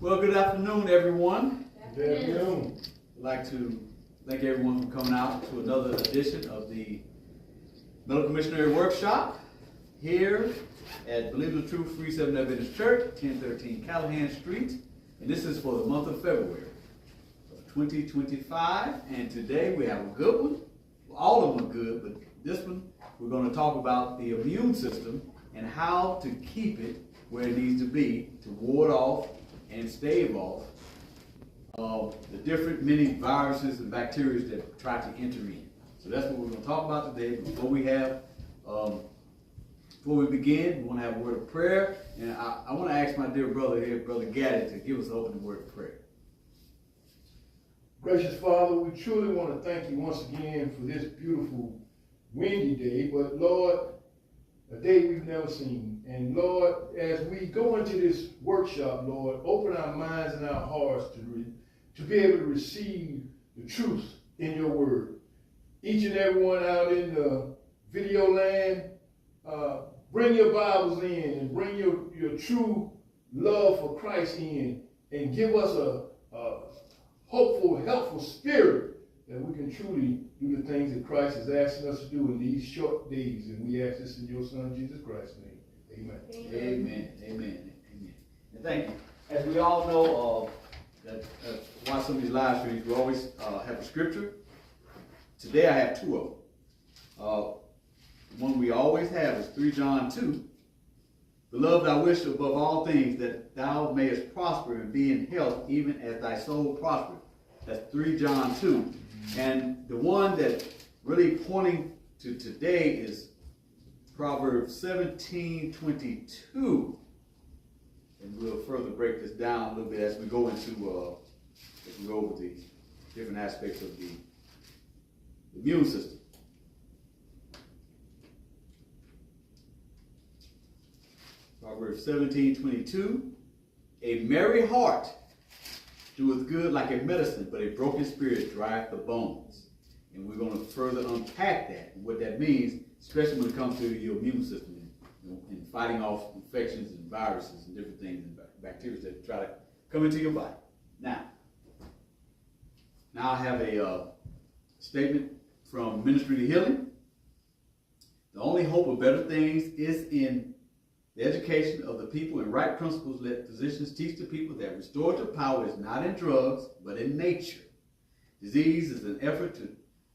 Well, good afternoon, everyone. Good afternoon. I'd like to thank everyone for coming out to another edition of the Medical Missionary Workshop here at Believe the Truth Free Seventh Adventist Church, 1013 Callahan Street. And this is for the month of February of 2025. And today we have a good one. Well, all of them are good, but this one we're going to talk about the immune system and how to keep it where it needs to be to ward off and stave off the different many viruses and bacteria that try to enter in. So that's what we're going to talk about today. Before we begin, we want to have a word of prayer, and I want to ask my dear brother here, Brother Gaddy, to give us an opening word of prayer. Gracious Father, we truly want to thank you once again for this beautiful windy day, but Lord, a day we've never seen. And Lord, as we go into this workshop, Lord, open our minds and our hearts to be able to receive the truth in your word. Each and every one out in the video land, bring your Bibles in and bring your true love for Christ in and give us a hopeful, helpful spirit that we can truly do the things that Christ is asking us to do in these short days. And we ask this in your Son, Jesus Christ's name. Amen. Amen. Amen. Amen. And thank you. As we all know, that watch some of these live streams, we always have a scripture. Today I have two of them. One we always have is 3 John 2. Beloved, I wish above all things that thou mayest prosper and be in health, even as thy soul prospereth. That's 3 John 2. And the one that really pointing to today is Proverbs 17:22. And we'll further break this down a little bit as we go into over the different aspects of the immune system. Proverbs 17:22. A merry heart doeth good like a medicine, but a broken spirit drieth the bones. And we're going to further unpack that and what that means, especially when it comes to your immune system and fighting off infections and viruses and different things and bacteria that try to come into your body. Now I have a statement from Ministry to Healing. The only hope of better things is in the education of the people and right principles. Let physicians teach the people that restorative power is not in drugs, but in nature. Disease is an effort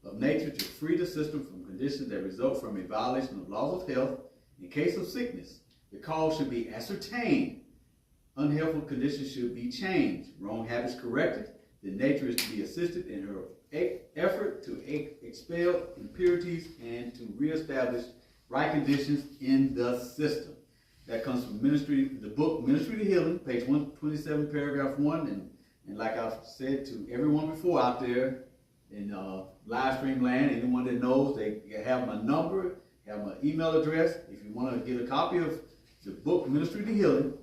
of nature to free the system from conditions that result from a violation of laws of health. In case of sickness, the cause should be ascertained. Unhealthful conditions should be changed. Wrong habits corrected. Then nature is to be assisted in her effort to expel impurities and to reestablish right conditions in the system. That comes from the book Ministry to Healing, page 127, paragraph 1. And like I've said to everyone before out there in live stream land, anyone that knows, they have my number, have my email address. If you want to get a copy of the book Ministry to Healing,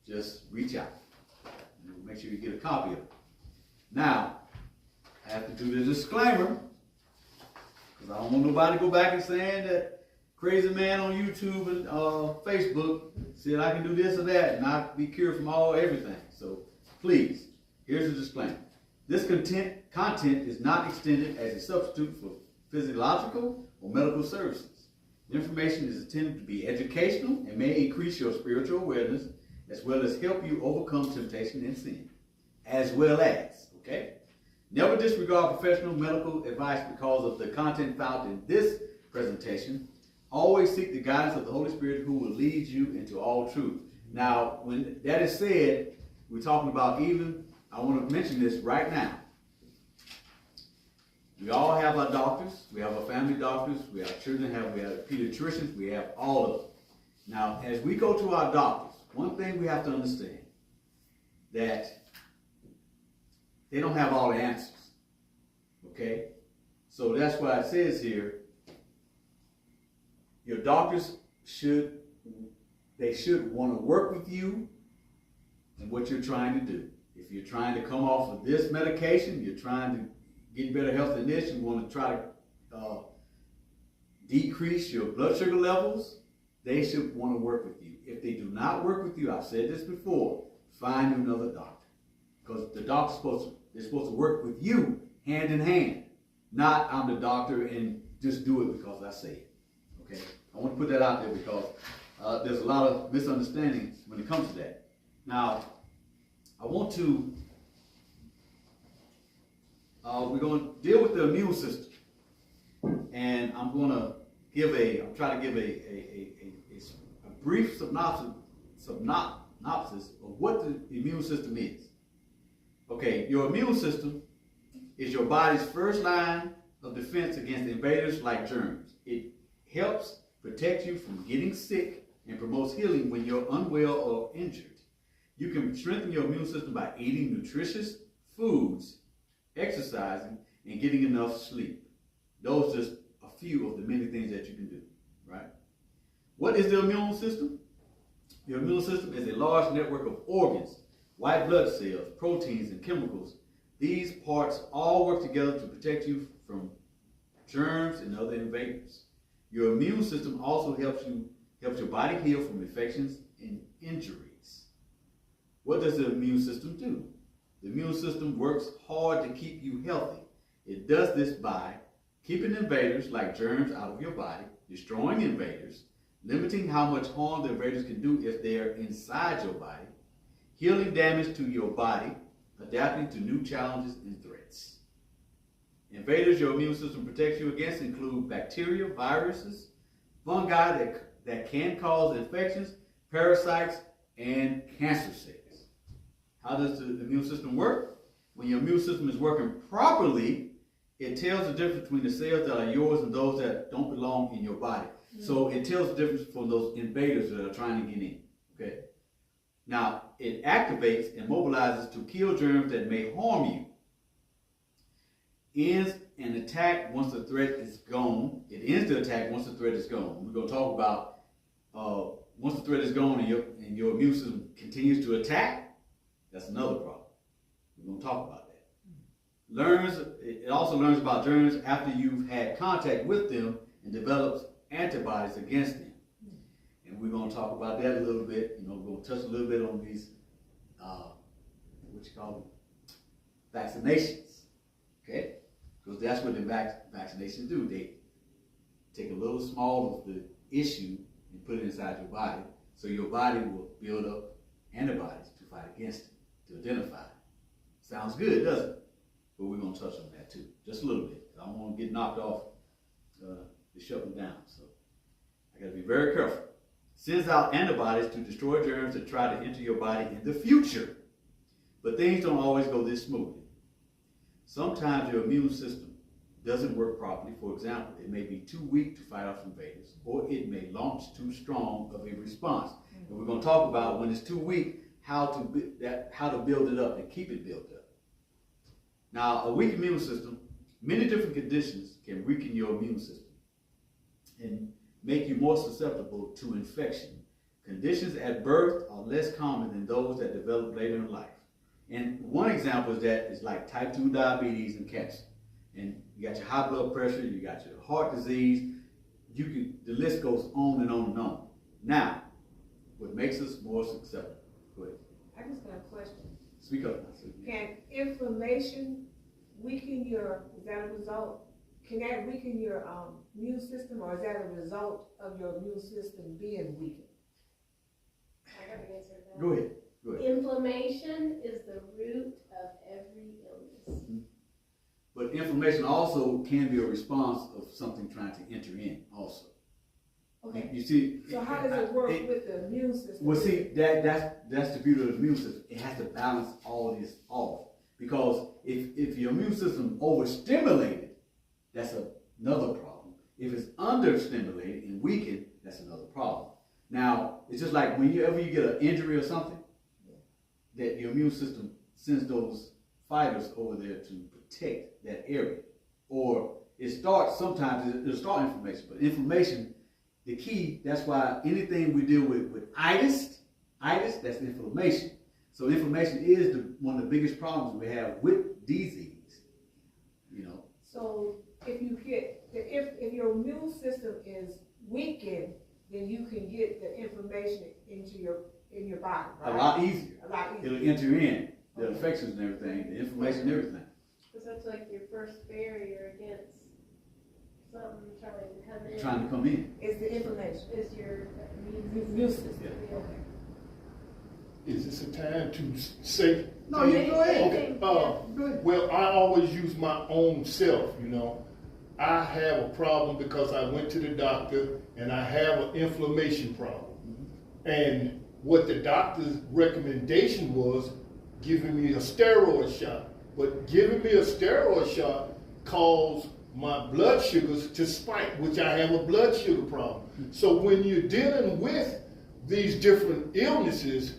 just reach out. And make sure you get a copy of it. Now, I have to do the disclaimer, because I don't want nobody to go back and saying that crazy man on YouTube and Facebook said I can do this or that and I be cured from everything. So please, here's a disclaimer. This content is not extended as a substitute for physiological or medical services. The information is intended to be educational and may increase your spiritual awareness as well as help you overcome temptation and sin. Okay? Never disregard professional medical advice because of the content found in this presentation. Always seek the guidance of the Holy Spirit who will lead you into all truth. Now, when that is said, we're talking about I want to mention this right now. We all have our doctors. We have our family doctors. We have children. We have pediatricians. We have all of them. Now, as we go to our doctors, one thing we have to understand that they don't have all the answers. Okay? So that's why it says here, your doctors should want to work with you in what you're trying to do. If you're trying to come off of this medication, you're trying to get better health than this, you want to try to decrease your blood sugar levels, they should want to work with you. If they do not work with you, I've said this before, find you another doctor. Because the doctor's supposed to work with you hand in hand. Not I'm the doctor and just do it because I say it. Okay? I want to put that out there because there's a lot of misunderstandings when it comes to that. Now, I want to, we're going to deal with the immune system. And I'm going to try to give a brief synopsis of what the immune system is. Okay, your immune system is your body's first line of defense against invaders like germs. It helps protect you from getting sick and promotes healing when you're unwell or injured. You can strengthen your immune system by eating nutritious foods, exercising, and getting enough sleep. Those are just a few of the many things that you can do, right? What is the immune system? Your immune system is a large network of organs, white blood cells, proteins, and chemicals. These parts all work together to protect you from germs and other invaders. Your immune system also helps your body heal from infections and injuries. What does the immune system do? The immune system works hard to keep you healthy. It does this by keeping invaders like germs out of your body, destroying invaders, limiting how much harm the invaders can do if they are inside your body, healing damage to your body, adapting to new challenges and threats. Invaders your immune system protects you against include bacteria, viruses, fungi that can cause infections, parasites, and cancer cells. How does the immune system work? When your immune system is working properly, it tells the difference between the cells that are yours and those that don't belong in your body. So it tells the difference from those invaders that are trying to get in. Okay. Now, it activates and mobilizes to kill germs that may harm you. Ends an attack once the threat is gone. It ends the attack once the threat is gone. We're going to talk about once the threat is gone and your immune system continues to attack, that's another problem. We're going to talk about that. It also learns about germs after you've had contact with them and develops antibodies against them. And we're going to talk about that a little bit. We're going to touch a little bit on these, vaccinations. Okay? Because that's what the vaccinations do. They take a little small of the issue and put it inside your body, so your body will build up antibodies to fight against it, to identify it. Sounds good, doesn't it? But we're going to touch on that too, just a little bit. I don't want to get knocked off to shut me down, so I got to be very careful. Sends out antibodies to destroy germs that try to enter your body in the future. But things don't always go this smoothly. Sometimes your immune system doesn't work properly. For example, it may be too weak to fight off invaders, or it may launch too strong of a response. And we're going to talk about when it's too weak, how to build it up and keep it built up. Now, a weak immune system, many different conditions can weaken your immune system and make you more susceptible to infection. Conditions at birth are less common than those that develop later in life. And one example is like type 2 diabetes and cancer. And you got your high blood pressure, you got your heart disease, the list goes on and on and on. Now, what makes us more susceptible? Go ahead. I just got a question. Speak up. Can inflammation weaken is that a result? Can that weaken your immune system, or is that a result of your immune system being weakened? I got to answer that. Go ahead. Inflammation is the root of every illness. Mm-hmm. But inflammation also can be a response of something trying to enter in also. Okay. You see. So how does it work with the immune system? Well, see, that's the beauty of the immune system. It has to balance all of this off. Because if your immune system overstimulated, that's another problem. If it's understimulated and weakened, that's another problem. Now, it's just like whenever you get an injury or something, that your immune system sends those fighters over there to protect that area. Or sometimes it'll start inflammation, but inflammation, the key, that's why anything we deal with itis, that's inflammation. So inflammation is one of the biggest problems we have with disease, So if your immune system is weakened, then you can get the inflammation into in your body, A right? lot easier. A lot easier. It'll enter in the infections and everything, the inflammation and everything. Because that's like your first barrier against something trying to come in. Trying to come in. It's the inflammation. Is your Immune system. Yeah. Okay. Is this a time to say? No, you go ahead. Okay, Go ahead. well, I always use my own self, you know. I have a problem because I went to the doctor and I have an inflammation problem. And what the doctor's recommendation was giving me a steroid shot. But giving me a steroid shot caused my blood sugars to spike, which I have a blood sugar problem. So when you're dealing with these different illnesses,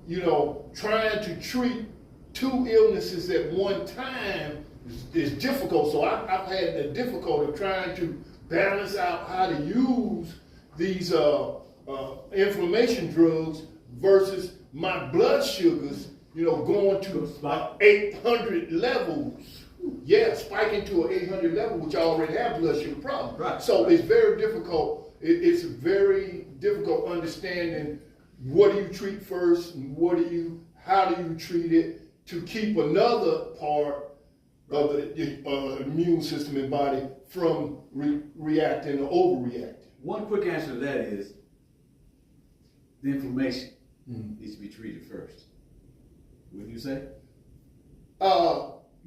you know, trying to treat two illnesses at one time is difficult. So I've had the difficulty of trying to balance out how to use these inflammation drugs versus my blood sugars, you know, going to 800 levels. Yeah, spiking to an 800 level, which I already have blood sugar problem. Right. So it's very difficult. It's very difficult understanding what do you treat first and how do you treat it to keep another part of the immune system and body from reacting or overreacting. One quick answer to that is the inflammation needs to be treated first. Wouldn't you say?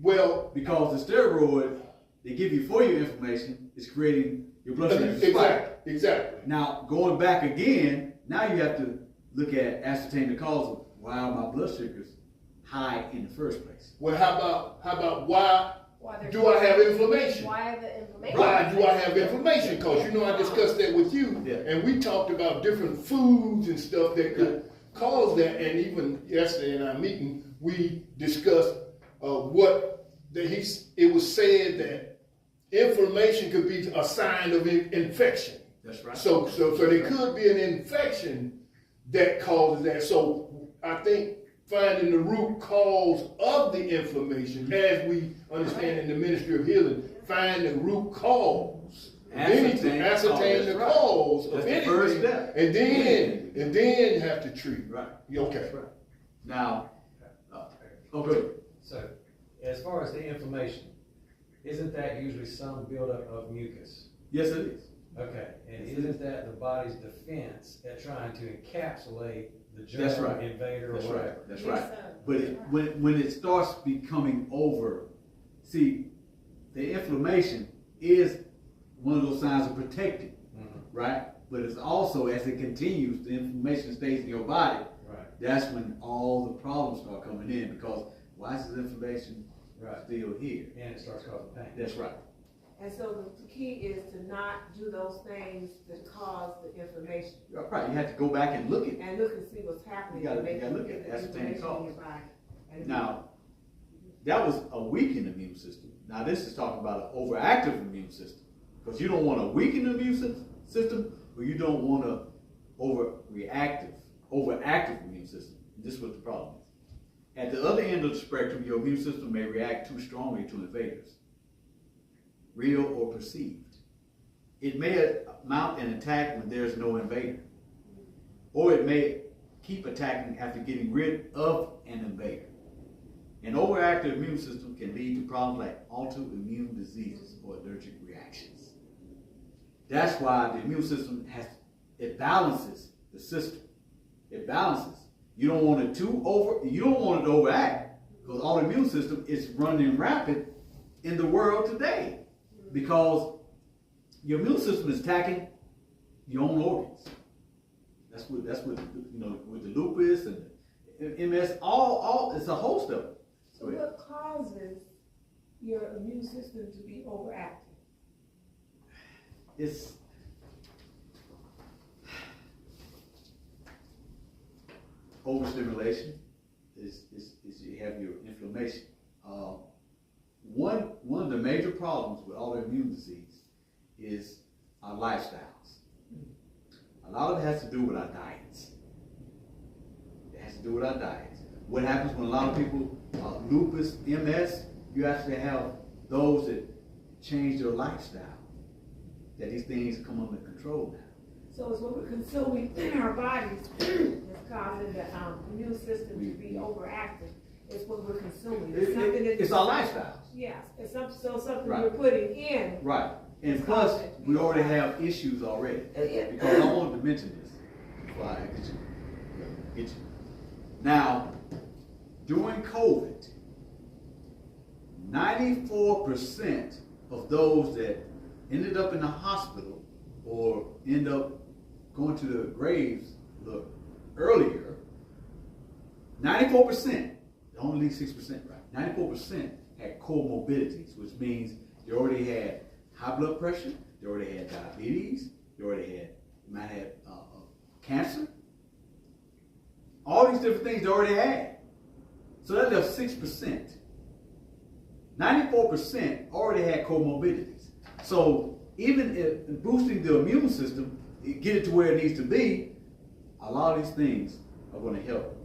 Well, because the steroid they give you for your inflammation is creating your blood sugar spike. Exactly. Now, going back again, now you have to look at ascertain the cause of why are my blood sugars high in the first place. Well, how about why do I have inflammation? Why the inflammation? Why do I have inflammation? Because you know I discussed that with you, Yeah. and we talked about different foods and stuff that could cause that. And even yesterday in our meeting, we discussed it was said that inflammation could be a sign of infection. That's right. So there could be an infection that causes that. So I think finding the root cause of the inflammation, as we understand in the Ministry of Healing, find the root cause. Ascertain the cause of anything. First step. And then you have to treat. Right. Okay. That's right. Now, good. So, as far as the inflammation, isn't that usually some buildup of mucus? Yes, it is. Okay, and isn't that the body's defense at trying to encapsulate the germ That's right. invader That's or whatever? right. That's Yes, right. sir. But when it starts becoming over, see, the inflammation is one of those signs of protecting, right? But it's also, as it continues, the inflammation stays in your body. Right. That's when all the problems start coming in, because why is this inflammation Right. still here? And it starts causing pain. That's right. And so the key is to not do those things that cause the inflammation. Right. You have to go back and look at it. And look and see what's happening. You gotta and make look sure at it, the ascertain the inflammation in your cause. body. And Now, that was a weakened immune system. Now this is talking about an overactive immune system. Because you don't want a weakened immune system, or you don't want an overactive immune system. This is what the problem is. At the other end of the spectrum, your immune system may react too strongly to invaders, real or perceived. It may mount an attack when there's no invader, or it may keep attacking after getting rid of an invader. An overactive immune system can lead to problems like autoimmune diseases or allergic reactions. That's why the immune system balances the system. It balances. You don't want it to overact, because autoimmune system is running rapid in the world today, because your immune system is attacking your own organs. That's what with the lupus and the MS, all it's a host of it. so what causes your immune system to be overactive? It's overstimulation. Is you have your inflammation. One of the major problems with autoimmune disease is our lifestyles. A lot of it has to do with our diets. It has to do with our diets. What happens when a lot of people, lupus, MS, you actually have those that change their lifestyle, that these things come under control now. So it's what we're consuming in our bodies is causing the immune system to be overactive. It's what we're consuming. It's something that It's our lifestyles. yes, it's something Right. we're putting in. Right. And plus, we already have issues already. Because I wanted to mention this before I get you. Now, during COVID, 94% of those that ended up in the hospital or end up going to the graves earlier, 94%, only 6%, right? 94% had comorbidities, which means they already had high blood pressure, they already had diabetes, they already might have cancer. All these different things they already had. So that left 6%. 94% already had comorbidities. So even if boosting the immune system, get it to where it needs to be, a lot of these things are going to help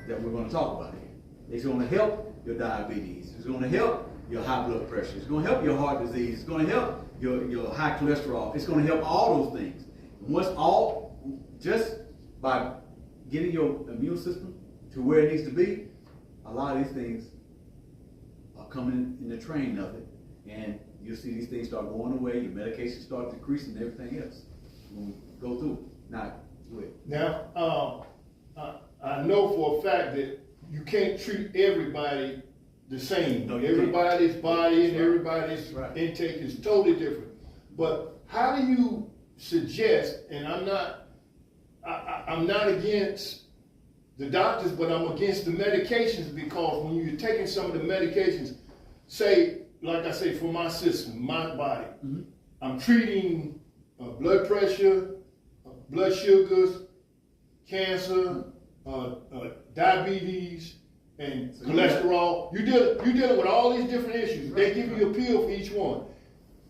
that we're going to talk about here. It's going to help your diabetes. It's going to help your high blood pressure. It's going to help your heart disease. It's going to help your high cholesterol. It's going to help all those things. And just by getting your immune system to where it needs to be, a lot of these things are coming in the train of it. And you'll see these things start going away, your medications start decreasing, and everything else when we go through it. Now, go ahead. Now, I know for a fact that you can't treat everybody the same. No, you Everybody's can't. body and That's right. everybody's Right. intake is totally different. But how do you suggest, and I'm not against the doctors, but I'm against the medications, because when you're taking some of the medications, say, like I say, for my system, my body, Mm-hmm. I'm treating blood pressure, blood sugars, cancer, diabetes, and So cholesterol. You're dealing with all these different issues. They give you a pill for each one.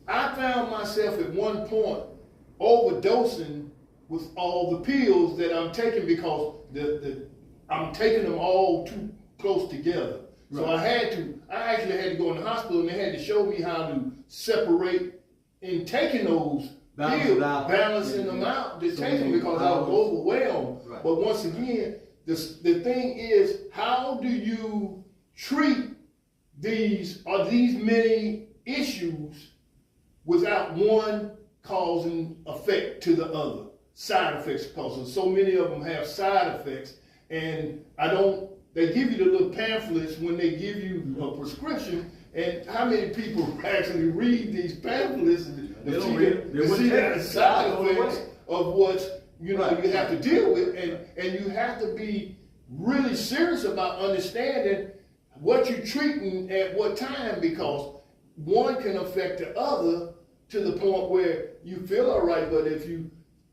I found myself at one point overdosing with all the pills that I'm taking, because I'm taking them all too close together. So Right. I actually had to go in the hospital, and they had to show me how to separate in taking those pills, balancing them out to take them, because I was overwhelmed. Right. But once again, the thing is, how do you treat these many issues without one causing effect to the other? Side effects, because so many of them have side effects, and they give you the little pamphlets when they give you a prescription, and how many people actually read these pamphlets and They don't read it. They wouldn't see take the it. side They don't effects know of what you Right. have to deal with, and you have to be really serious about understanding what you're treating at what time, because one can affect the other to the point where you feel all right, but if you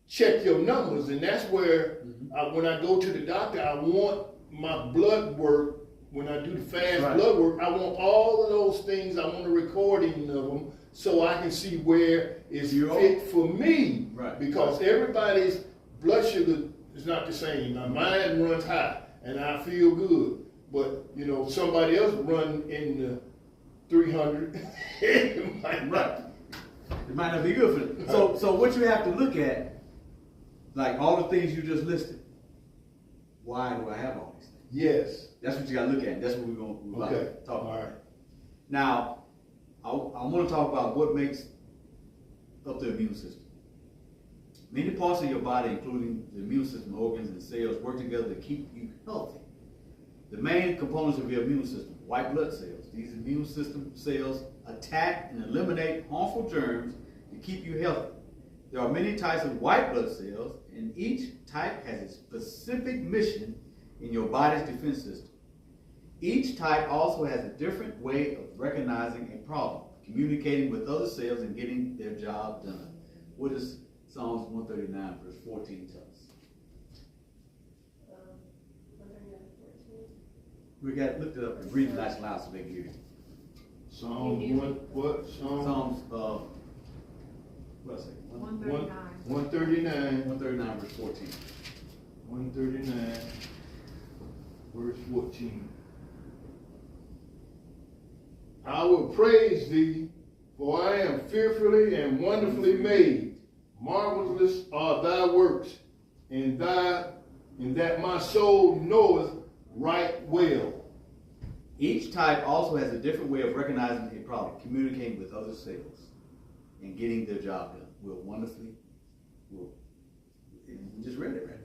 check your numbers, and that's where when I go to the doctor, I want my blood work. When I do the fast Right. blood work, I want all of those things. I want a recording of them so I can see where it's fit for me. Right. Because everybody's blood sugar is not the same. Now, mine runs high, and I feel good. But somebody else run in the 300. Right. It might not be good for them. So what you have to look at, like all the things you just listed, why do I have all these things? Yes. That's what you got to look at. That's what we're about to talk about. All right. Now, I want to talk about what makes up the immune system. Many parts of your body, including the immune system, organs, and cells, work together to keep you healthy. The main components of your immune system: white blood cells. These immune system cells attack and eliminate harmful germs to keep you healthy. There are many types of white blood cells, and each type has a specific mission in your body's defense system. Each type also has a different way of recognizing a problem, communicating with other cells, and getting their job done. What does Psalms 139 verse 14 tell us? 114. We got looked it up and read it nice and loud so they can hear you. Psalms what? Psalms what I say? 139. 139. 139 verse 14. 139, verse 14. I will praise thee, for I am fearfully and wonderfully made. marvelous are thy works, and that my soul knoweth right well. Each type also has a different way of recognizing a problem, communicating with other cells, and getting their job done. We just read it right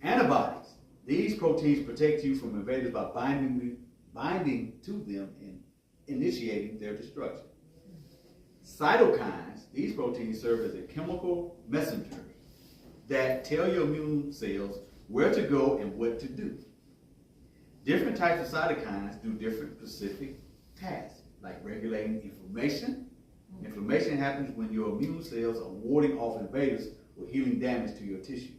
there. Antibodies. These proteins protect you from invaders by binding to them and initiating their destruction. Cytokines. These proteins serve as a chemical messenger that tell your immune cells where to go and what to do. Different types of cytokines do different specific tasks, like regulating inflammation. Inflammation happens when your immune cells are warding off invaders or healing damage to your tissue.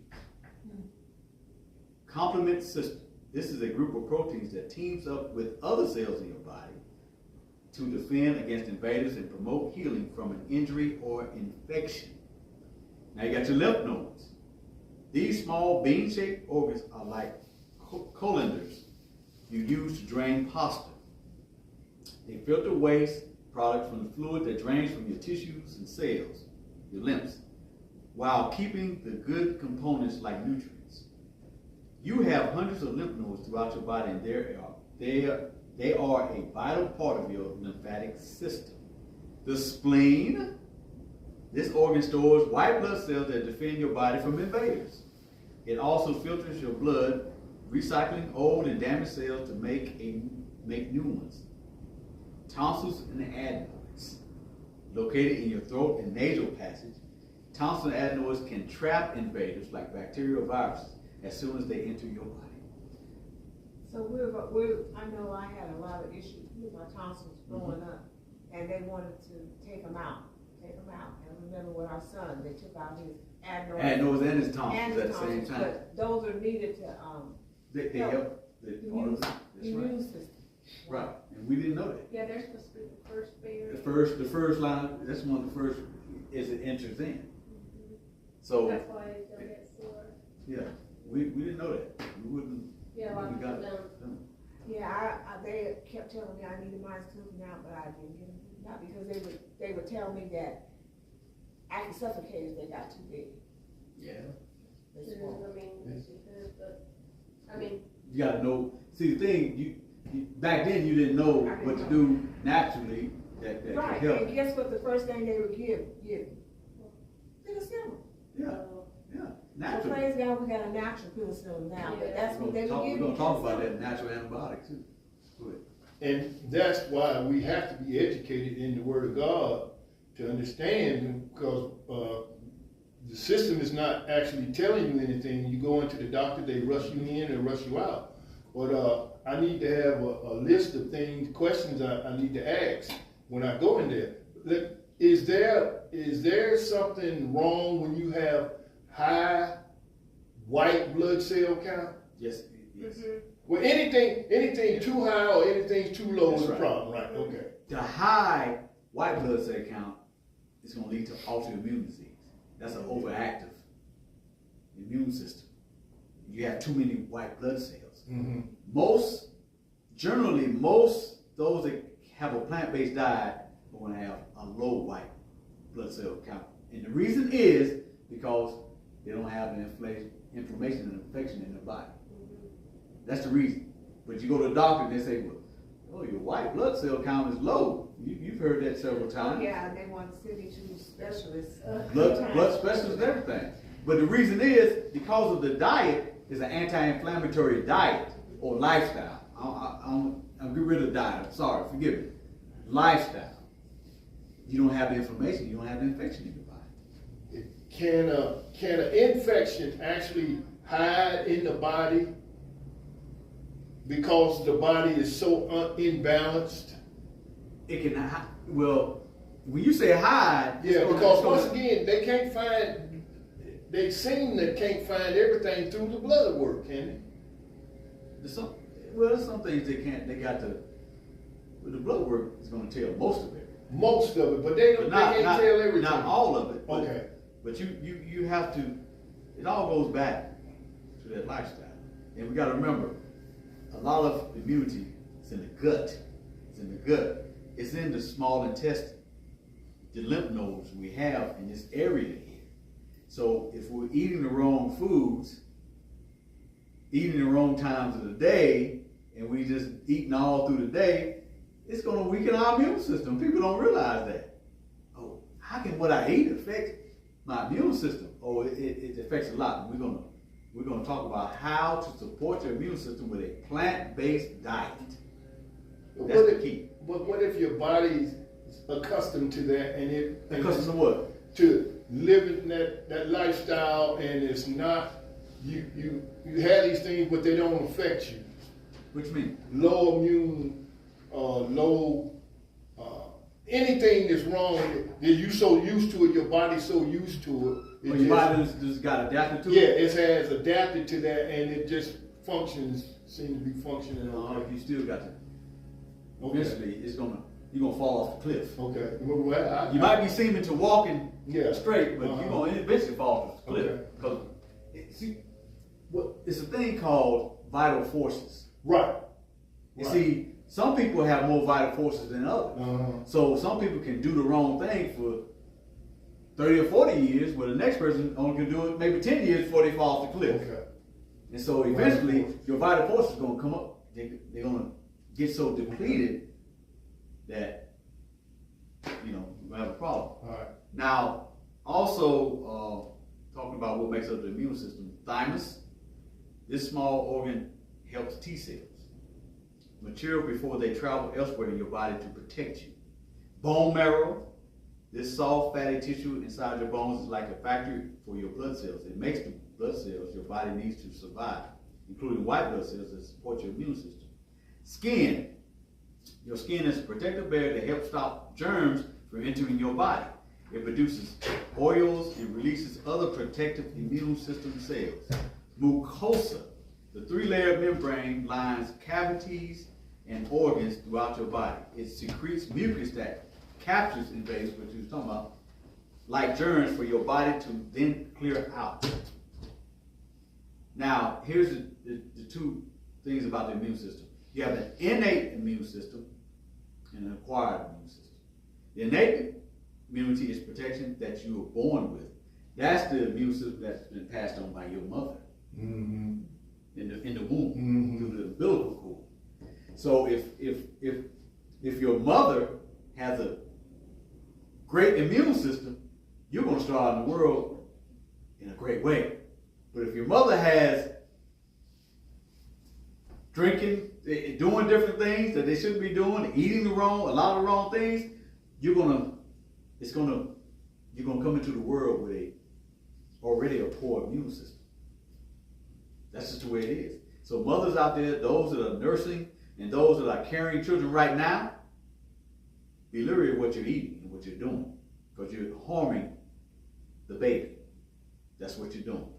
Complement system. This is a group of proteins that teams up with other cells in your body to defend against invaders and promote healing from an injury or infection. Now you got your lymph nodes. These small bean-shaped organs are like colanders you use to drain pasta. They filter waste products from the fluid that drains from your tissues and cells, your lymphs, while keeping the good components like nutrients. You have hundreds of lymph nodes throughout your body, and they are a vital part of your lymphatic system. The spleen, this organ stores white blood cells that defend your body from invaders. It also filters your blood, recycling old and damaged cells to make new ones. Tonsils and adenoids, located in your throat and nasal passage. Tonsils and adenoids can trap invaders like bacteria or viruses as soon as they enter your body. So I know I had a lot of issues with my tonsils growing up, and they wanted to take them out. And I remember with our son, they took out his adenoids and his tonsils at the same time. But those are needed to they help the immune system. Right, and we didn't know that. Yeah, they're supposed to be the first barrier. The first line, that's one of the first as it enters in. So that's why it don't get sore. Yeah, we didn't know that. We wouldn't. Yeah, a lot of people don't. Yeah, they kept telling me I needed mine taken out, but I didn't get them. Not because they would tell me that I could suffocate if they got too big. Yeah. I mean, you gotta know. See, the thing you back then you didn't know what to do naturally that right. could help. And guess what? The first thing they would give penicillin. Yeah. So Natural. praise God, we got a natural penicillin now, but that's what they would give. We're gonna talk about that natural antibiotic too. Go ahead. And that's why we have to be educated in the Word of God to understand, because the system is not actually telling you anything. You go into the doctor, they rush you in and rush you out. But I need to have a list of questions I need to ask when I go in there. Is there something wrong when you have high white blood cell count? Yes. Mm-hmm. Well, anything too high or anything too low is a problem, right? Okay. The high white blood cell count is going to lead to autoimmune disease. That's an overactive immune system. You have too many white blood cells. Mm-hmm. Most those that have a plant-based diet are going to have a low white blood cell count. And the reason is because they don't have an inflammation and infection in their body. That's the reason. But you go to the doctor and they say, well, your white blood cell count is low. You've heard that several times. Yeah, they want to send you to specialists. Blood specialists and everything. But the reason is because of the diet is an anti-inflammatory diet or lifestyle. I'll get rid of diet. I'm sorry, forgive me. Lifestyle. You don't have the inflammation. You don't have the infection in your body. Can an infection actually hide in the body because the body is so imbalanced? It can, well, when you say hide, yeah, because once again, they seem that can't find everything through the blood work, can they? There's some things they can't, they got to, but the blood work is going to tell most of it. Most of it, but they can't tell everything. Not all of it. But, okay. But you have to, it all goes back to that lifestyle. And we got to remember, a lot of immunity is in the gut. It's in the gut. It's in the small intestine. The lymph nodes we have in this area here So if we're eating the wrong foods, eating the wrong times of the day, and we just eating all through the day, it's going to weaken our immune system. People don't realize that. Oh, how can what I eat affect my immune system? Oh, it affects a lot. We're gonna talk about how to support your immune system with a plant-based diet. That's the key. But what if your body's accustomed to that and Accustomed to what? to living that lifestyle, and it's not you have these things but they don't affect you. What you mean? Low immune, anything that's wrong that you so used to it, your body's so used to it. Well, your body just got adapted to Yeah, it? it has adapted to that, and it just seems to be functioning. Okay. You still got to. Okay. Eventually, you're gonna fall off the cliff. Okay. Well, You might be seeming to walking Yeah. straight, but you're gonna eventually fall off the cliff. Okay. Because it's a thing called vital forces. Right. You Right. see, some people have more vital forces than others. So some people can do the wrong thing for 30 or 40 years, where the next person only can do it maybe 10 years before they fall off the cliff. Okay. And so eventually, your vital force is going to come up. They're going to get so depleted that, you're going to have a problem. All right. Now, also, talking about what makes up the immune system, thymus, this small organ helps T cells mature before they travel elsewhere in your body to protect you. Bone marrow, this soft fatty tissue inside your bones is like a factory for your blood cells. It makes the blood cells your body needs to survive, including white blood cells that support your immune system. Skin, your skin is a protective barrier that helps stop germs from entering your body. It produces oils and releases other protective immune system cells. Mucosa, the three-layered membrane lines cavities and organs throughout your body. It secretes mucus that captures invaders, which you were talking about, like germs for your body to then clear out. Now, here's the two things about the immune system. You have an innate immune system and an acquired immune system. The innate immunity is protection that you were born with. That's the immune system that's been passed on by your mother in the womb through the umbilical cord. So if your mother has a great immune system, you're going to start out in the world in a great way. But if your mother has drinking, doing different things that they shouldn't be doing, eating a lot of wrong things, you're gonna come into the world with already a poor immune system. That's just the way it is. So mothers out there, those that are nursing and those that are carrying children right now, be leery of what you're eating and what you're doing, because you're harming the baby. That's what you're doing.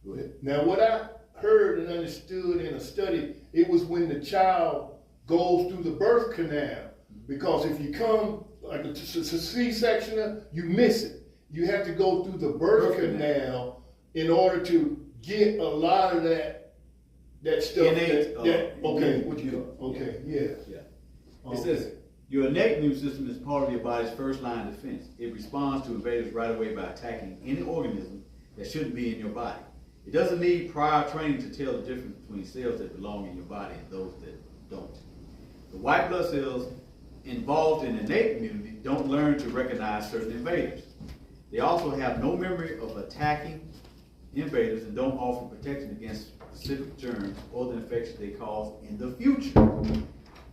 Go ahead. Now, what I heard and understood in a study, it was when the child goes through the birth canal. Because if you come like a C-section, you miss it. You have to go through the birth canal in order to get a lot of that stuff. Innate, what you call? Okay, yeah. It says your innate immune system is part of your body's first line of defense. It responds to invaders right away by attacking any organism that shouldn't be in your body. It doesn't need prior training to tell the difference between cells that belong in your body and those that don't. The white blood cells involved in innate immunity don't learn to recognize certain invaders. They also have no memory of attacking invaders and don't offer protection against specific germs or the infections they cause in the future.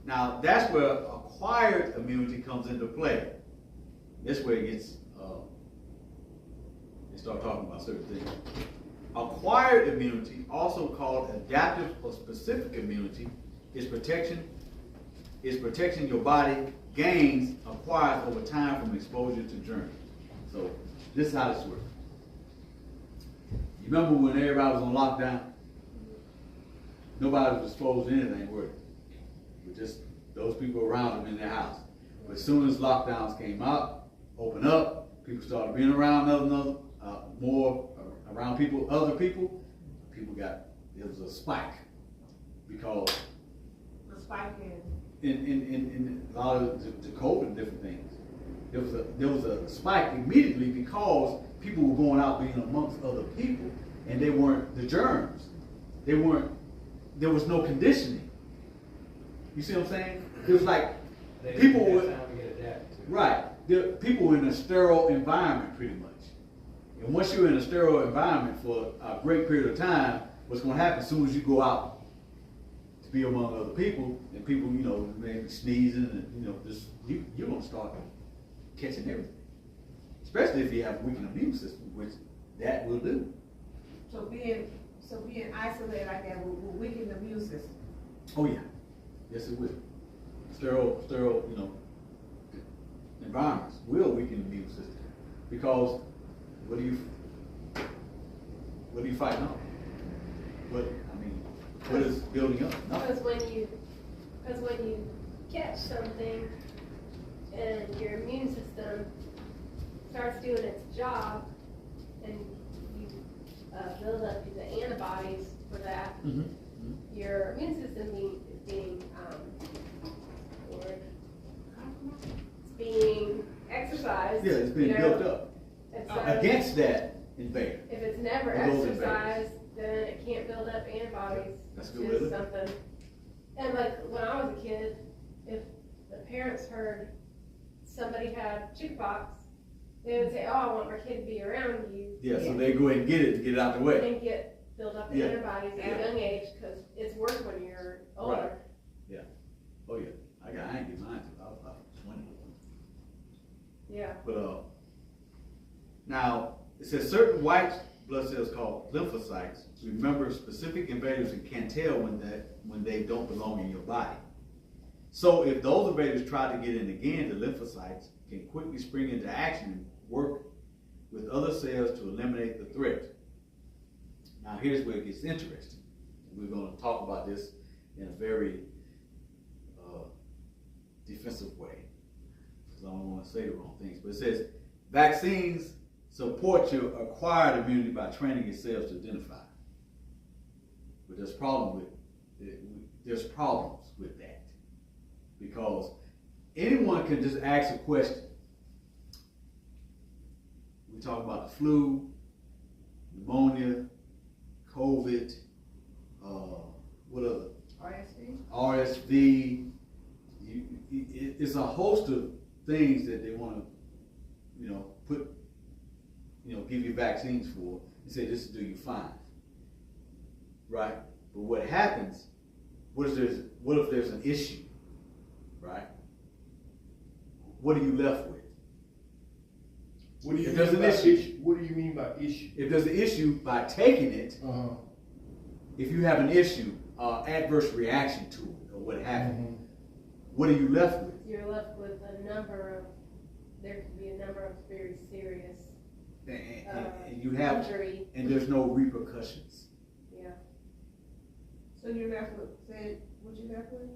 Now, that's where acquired immunity comes into play. That's where it gets, they start talking about certain things. Acquired immunity, also called adaptive or specific immunity, is protection your body gains acquired over time from exposure to germs. So this is how this works. You remember when everybody was on lockdown? Nobody was exposed to anything, were they? But just those people around them in their house. But as soon as lockdowns came out, opened up, people started being around more around other people there was a spike. Because The spike in a lot of the COVID and different things. There was a spike immediately because people were going out being amongst other people, and they weren't the germs. They weren't. There was no conditioning. You see what I'm saying? It was like They people didn't were have time to get adapted to it. right. People were in a sterile environment, pretty much. And once you're in a sterile environment for a great period of time, what's going to happen as soon as you go out to be among other people, and people, you know, maybe sneezing, and you know, just you're going to start catching everything. Especially if you have a weakened immune system, which that will do. So being isolated like that will weaken the immune system. Oh yeah, yes it will. Sterile, you know, environments will weaken the immune system because what are you fighting off? What is building up? Nothing. Because when you catch something and your immune system starts doing its job and you build up the antibodies for that, your immune system is being exercised. Yeah, it's being built up So against that invader. if it's never Or those exercised, then it can't build up antibodies That's to good, isn't it? something. And like when I was a kid, if the parents heard somebody had chickenpox, they would say, "Oh, I want my kid to be around you." Yeah, so they go ahead and get it out the way. And build up the Yeah. antibodies at a young age because it's worse when you're older. Right. Oh yeah, I ain't get mine till I was about 20. Yeah. But now it says certain white blood cells called lymphocytes remember specific invaders and can tell when they don't belong in your body. So if those invaders try to get in again, the lymphocytes can quickly spring into action and work with other cells to eliminate the threat. Now here's where it gets interesting. We're going to talk about this in a very defensive way, because I don't want to say the wrong things. But it says vaccines support your acquired immunity by training your cells to identify. But there's problems with that, because anyone can just ask a question. We talk about the flu, pneumonia, COVID, what other? RSV. It's a host of things that they want to, give you vaccines for and say this will do you fine, right? But what happens? What if there's an issue, right? What are you left with? What do you If mean there's an by issue. What do you mean by issue? If there's an issue by taking it, if you have an issue, adverse reaction to it, or what have you, what are you left with? You're left with there could be a number of very serious And you have, injury. and there's no repercussions. Yeah. So you're left with, say, what you left with?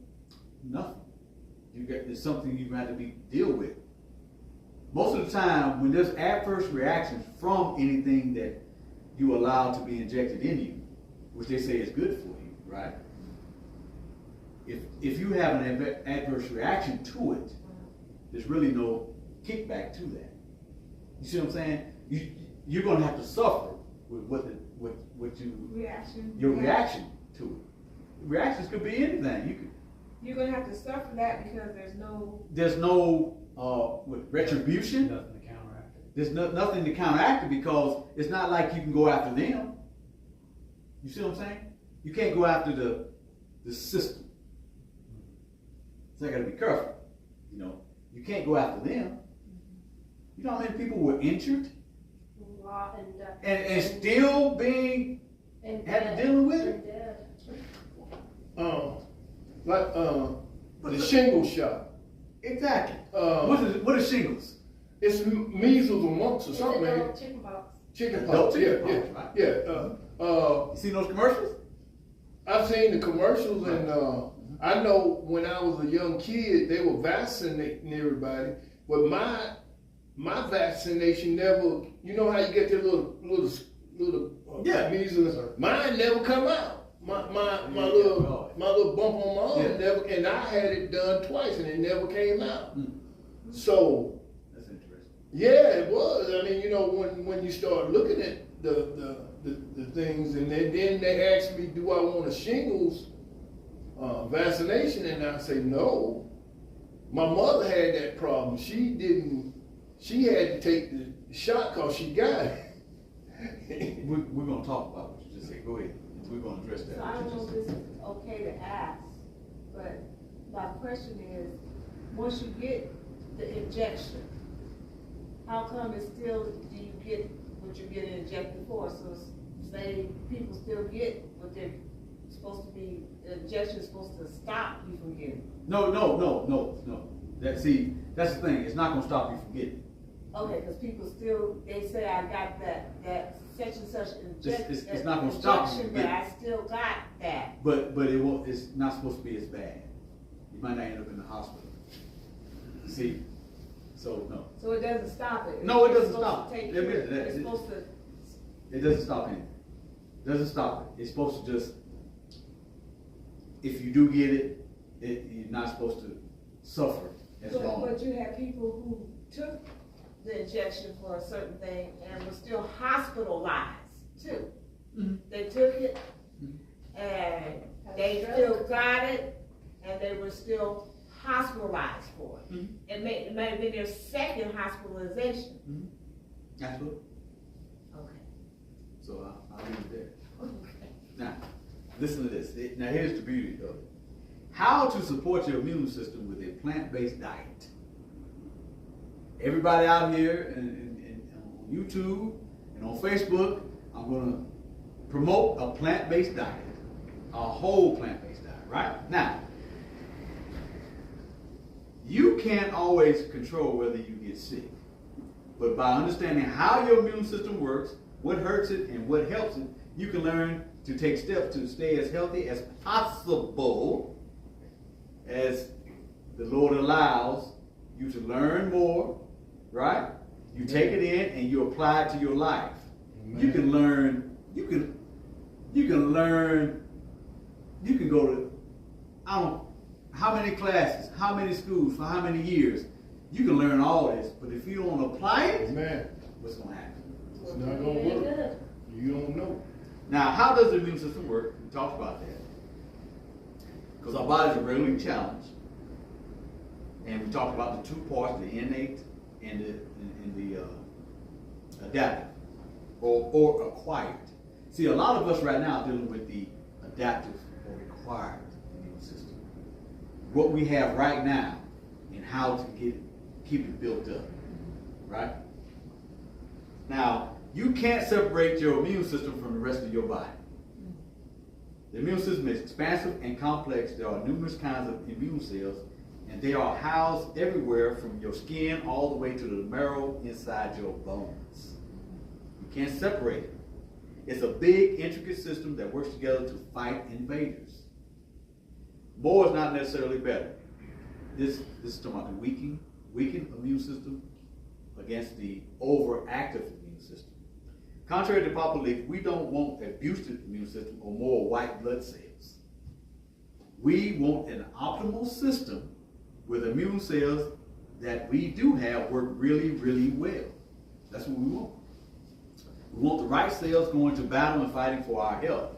Nothing. It's something you have to deal with. Most of the time, when there's adverse reactions from anything that you allow to be injected in you, which they say is good for you, right? If you have an adverse reaction to it, there's really no kickback to that. You see what I'm saying? You're going to have to suffer with your reaction to it. Reactions could be anything. You're gonna have to suffer that because there's no retribution. Nothing to counteract it. There's nothing to counteract it, because it's not like you can go after them. You see what I'm saying? You can't go after the system. So I got to be careful. You can't go after them. You know how many people were injured and still being dealing with it? The shingle shot. Exactly. What is shingles? It's measles or mumps or something. Chickenpox. Chickenpox. Right? Yeah. You seen those commercials? I've seen the commercials, and I know when I was a young kid, they were vaccinating everybody, but my vaccination never. You know how you get the little measles? Mine never come out. My little bump on my arm never, and I had it done twice, and it never came out. Mm. So That's interesting. Yeah, it was. I mean, you know, when you start looking at the things, and then they asked me, do I want a shingles vaccination? And I say no. My mother had that problem. She didn't. She had to take the shot because she got it. We're gonna talk about what you just said. Go ahead. We're gonna address that. So I don't know if this is okay to ask, but my question is, once you get the injection, how come it's still, do you get what you're getting injected for? So say people still get what they're supposed to be, the injection is supposed to stop you from getting. No. That's the thing. It's not gonna stop you from getting. Okay, because people still, they say I got that such and such injection. It's not gonna stop you from But getting. I still got that. But it won't. It's not supposed to be as bad. You might not end up in the hospital. See, so no. So it doesn't stop it. No, it It's doesn't supposed stop. to take Let me- care of it. that- It's supposed to. It doesn't stop anything. It doesn't stop it. It's supposed to just, if you do get it, you're not supposed to suffer as long. But you have people who took the injection for a certain thing and were still hospitalized too. Mhm. They took it Mhm. and they still got it and they were still hospitalized for it. Mhm. It may have been their second hospitalization. Absolutely. Okay. So I'll leave it there. Okay. Now, listen to this. Now here's the beauty of it. How to support your immune system with a plant-based diet. Everybody out here and on YouTube and on Facebook, I'm going to promote a plant-based diet, a whole plant-based diet, right? Now, you can't always control whether you get sick, but by understanding how your immune system works, what hurts it and what helps it, you can learn to take steps to stay as healthy as possible as the Lord allows you to learn more, right? You take it in and you apply it to your life. Amen. You can learn, you can go to, I don't know, how many classes, how many schools, for how many years. You can learn all this, but if you don't apply it, Man, what's going to happen? it's not gonna work. You don't know. Now, how does the immune system work? We talked about that. Because our bodies are regularly challenged. And we talked about the two parts, the innate and the adaptive or acquired. See, a lot of us right now are dealing with the adaptive or acquired immune system. What we have right now and how to keep it built up, right? Now, you can't separate your immune system from the rest of your body. The immune system is expansive and complex. There are numerous kinds of immune cells, and they are housed everywhere from your skin all the way to the marrow inside your bones. You can't separate it. It's a big, intricate system that works together to fight invaders. More is not necessarily better. This is talking about the weakened immune system against the overactive immune system. Contrary to popular belief, we don't want a boosted immune system or more white blood cells. We want an optimal system with immune cells that we do have work really, really well. That's what we want. We want the right cells going to battle and fighting for our health.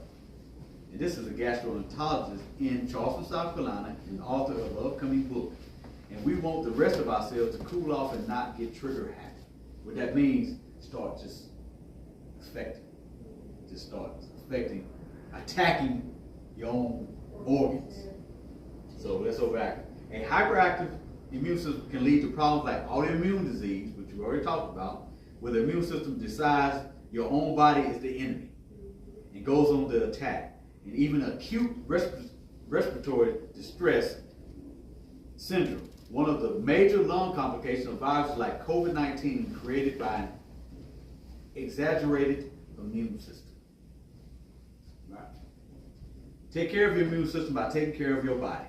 And this is a gastroenterologist in Charleston, South Carolina, and the author of an upcoming book. And we want the rest of our cells to cool off and not get trigger happy. What that means, start just attacking your own organs. So that's overactive. A hyperactive immune system can lead to problems like autoimmune disease, which we already talked about, where the immune system decides your own body is the enemy and goes on the attack. And even acute respiratory distress syndrome, one of the major lung complications of viruses like COVID-19 created by an exaggerated immune system. Right. Take care of your immune system by taking care of your body.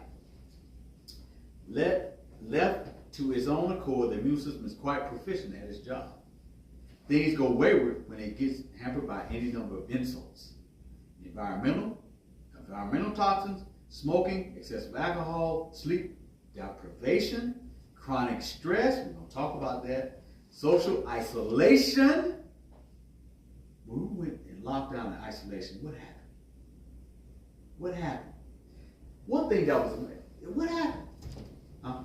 Left to its own accord, the immune system is quite proficient at its job. Things go wayward when it gets hampered by any number of insults. Environmental toxins, smoking, excessive alcohol, sleep deprivation, chronic stress, we're going to talk about that, Social isolation. When we went in lockdown and isolation, what happened? What happened? One thing that was amazing. What happened? Huh?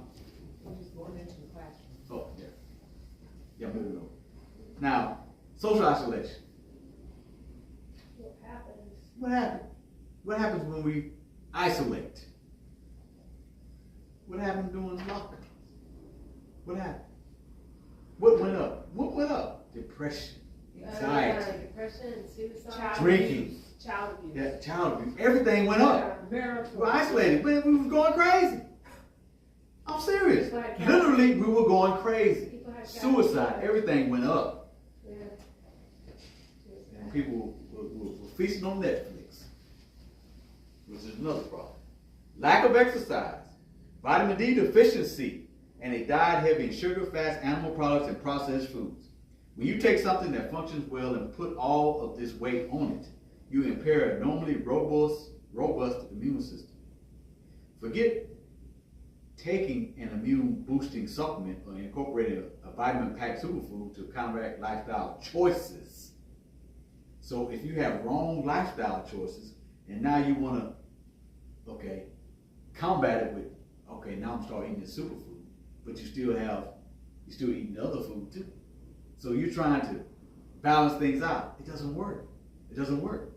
We're just going into the classroom. Oh, yeah. Yeah, moving on. Now, social isolation. What happens? What happened? What happens when we isolate? What happened during lockdown? What happened? What went up? What went up? Depression, anxiety, Depression and suicide. drinking, Child abuse. yeah, child abuse. Everything went up. Marital. We were isolated. Man, we was going crazy. I'm serious. Like, Literally, we were going crazy. People had Suicide, everything went up. Yeah. And people were feasting on Netflix, which is another problem. Lack of exercise, vitamin D deficiency, and a diet heavy in sugar, fats, animal products, and processed foods. When you take something that functions well and put all of this weight on it, you impair a normally robust immune system. Forget taking an immune boosting supplement or incorporating a vitamin packed superfood to counteract lifestyle choices. So if you have wrong lifestyle choices and now you want to, combat it with, now I'm starting eating this superfood, but you still eating other food too. So you're trying to balance things out. It doesn't work. It doesn't work.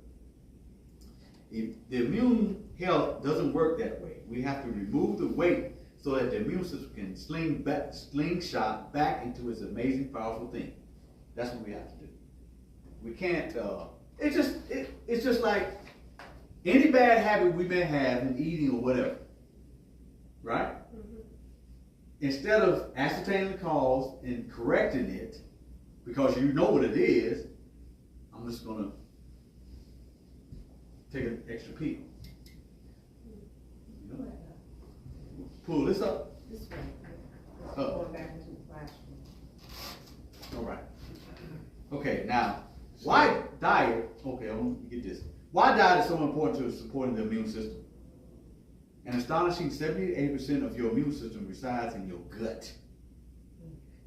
If the immune health doesn't work that way. We have to remove the weight so that the immune system can slingshot back into its amazing, powerful thing. That's what we have to do. We can't. It's just like any bad habit we may have in eating or whatever, right? Mm-hmm. Instead of ascertaining the cause and correcting it, because you know what it is, I'm just gonna take an extra peel. You know? Pull this up. This way. Up. Going back into the classroom. All right. Okay, now, why diet? Okay, I want to get this. Why diet is so important to supporting the immune system? An astonishing 78% of your immune system resides in your gut.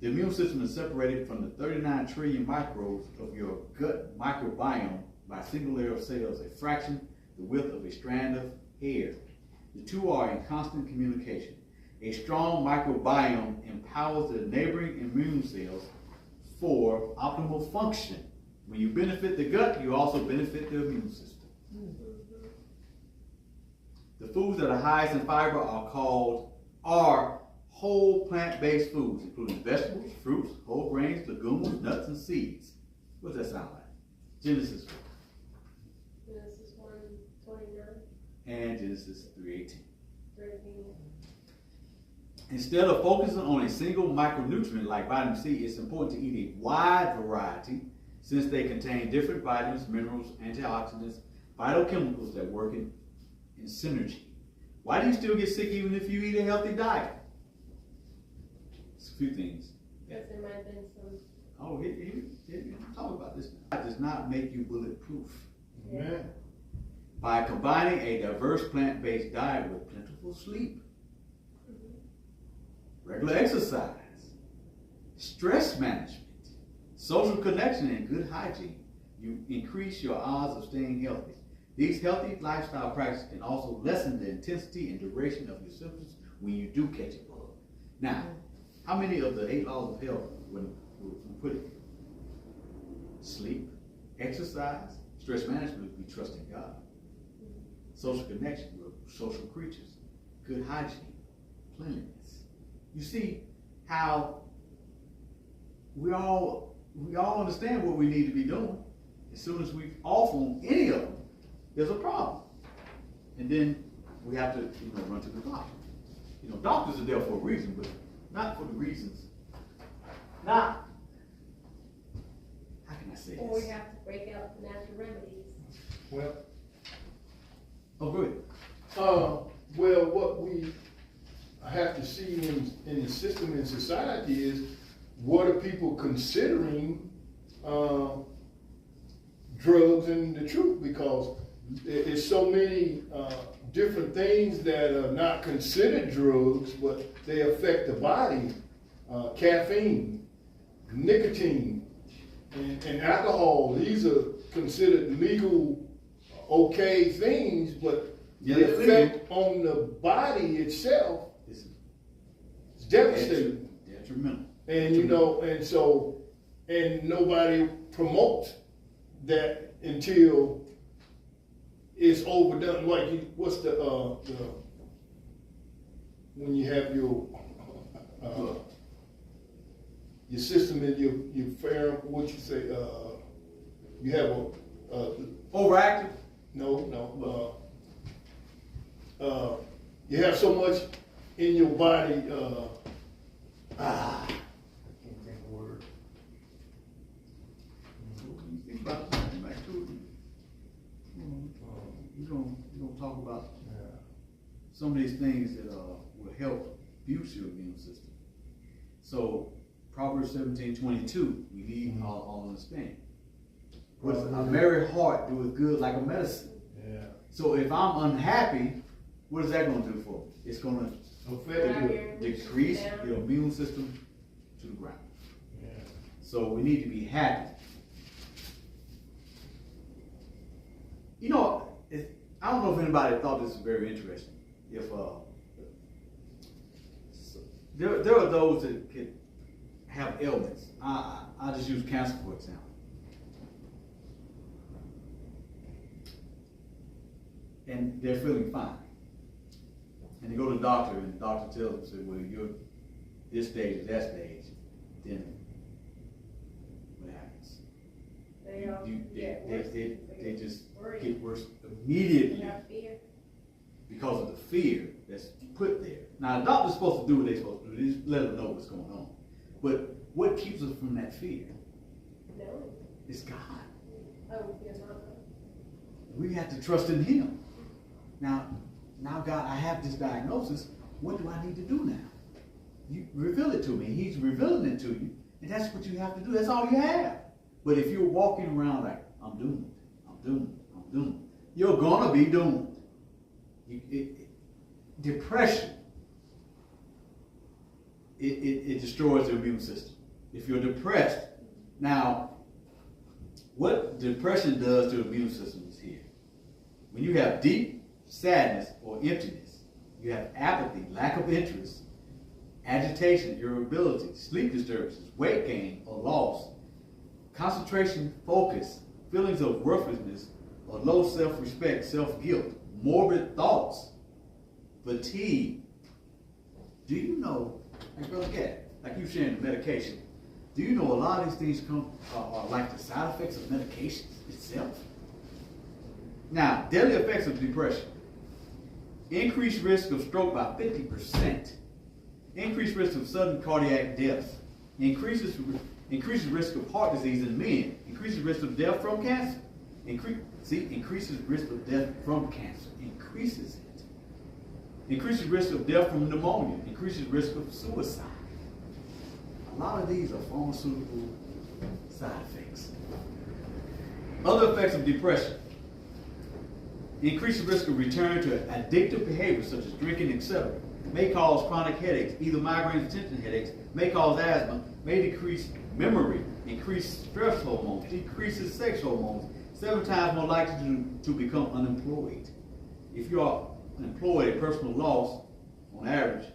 The immune system is separated from the 39 trillion microbes of your gut microbiome by a single layer of cells, a fraction the width of a strand of hair. The two are in constant communication. A strong microbiome empowers the neighboring immune cells for optimal function. When you benefit the gut, you also benefit the immune system. Mm-hmm. The foods that are highest in fiber are whole plant-based foods, including vegetables, fruits, whole grains, legumes, nuts, and seeds. What does that sound like? Genesis 4. Genesis 1:29. And Genesis 3:18. 13. Instead of focusing on a single micronutrient like vitamin C, it's important to eat a wide variety since they contain different vitamins, minerals, antioxidants, phytochemicals that work in synergy. Why do you still get sick even if you eat a healthy diet? It's a few things. Because there might have been some. Oh, talk about this now. It does not make you bulletproof. Amen. By combining a diverse plant-based diet with plentiful sleep, regular exercise, stress management, social connection, and good hygiene, you increase your odds of staying healthy. These healthy lifestyle practices can also lessen the intensity and duration of your symptoms when you do catch a bug. Now, how many of the 8 laws of health when we put it? Sleep, exercise, stress management would be trusting God. Social connection, we're social creatures. Good hygiene, cleanliness. You see how we all understand what we need to be doing. As soon as we off on any of them, there's a problem. And then we have to run to the doctor. Doctors are there for a reason, but not for the reasons. Not, how can I say Or this? we have to break out the natural remedies. Well, Oh, good. well, what we have to see in the system in society is what are people considering drugs and the truth, because there's so many different things that are not considered drugs, but they affect the body. Caffeine, nicotine and alcohol, these are considered legal, okay things, but Yeah, the they're legal. effect on the body itself It's is devastating. detrimental. And you know, and so, and nobody promotes that until it's overdone. Like, what's the when you have your system in your fair, what you say, you have Overactive? you have so much in your body, I can't think of the word. Think about it, back to it. We're gonna talk about some of these things that will help boost your immune system. So Proverbs 17:22, we need all understand. What's a merry heart doeth good like a medicine. Yeah. So if I'm unhappy, what is that gonna do for me? It's gonna Affect decrease your immune system to the ground. Yeah. So we need to be happy. You know, I don't know if anybody thought this was very interesting. If there are those that can have ailments. I just use cancer for example. And they're feeling fine. And they go to the doctor, and the doctor tells them, say, well, you're this stage or that stage, then what happens? They all get worse. They just Worry. get worse immediately Have fear. because of the fear that's put there. Now, the doctor's supposed to do what they're supposed to do. They just let them know what's going on. But what keeps us from that fear? No. It's God. Oh, you're not. We have to trust in Him. Now, God, I have this diagnosis. What do I need to do now? You reveal it to me. He's revealing it to you. And that's what you have to do. That's all you have. But if you're walking around like, I'm doomed, you're going to be doomed. Depression, it destroys the immune system. If you're depressed, now, what depression does to the immune system is here. When you have deep sadness or emptiness, you have apathy, lack of interest, agitation, irritability, sleep disturbances, weight gain or loss, concentration, focus, feelings of worthlessness or low self-respect, self-guilt, morbid thoughts, fatigue. Do you know, like Brother Cat, like you sharing the medication, do you know a lot of these things are like the side effects of medication itself? Now, deadly effects of depression. Increased risk of stroke by 50%. Increased risk of sudden cardiac death. Increases risk of heart disease in men. Increases risk of death from cancer. Increases risk of death from cancer. Increases it. Increases risk of death from pneumonia. Increases risk of suicide. A lot of these are pharmaceutical side effects. Other effects of depression. Increased risk of return to addictive behaviors such as drinking, etc. May cause chronic headaches, either migraines or tension headaches, may cause asthma, may decrease memory, increase stress hormones, decreases sex hormones, 7 times more likely to become unemployed. If you are employed, a personal loss, on average,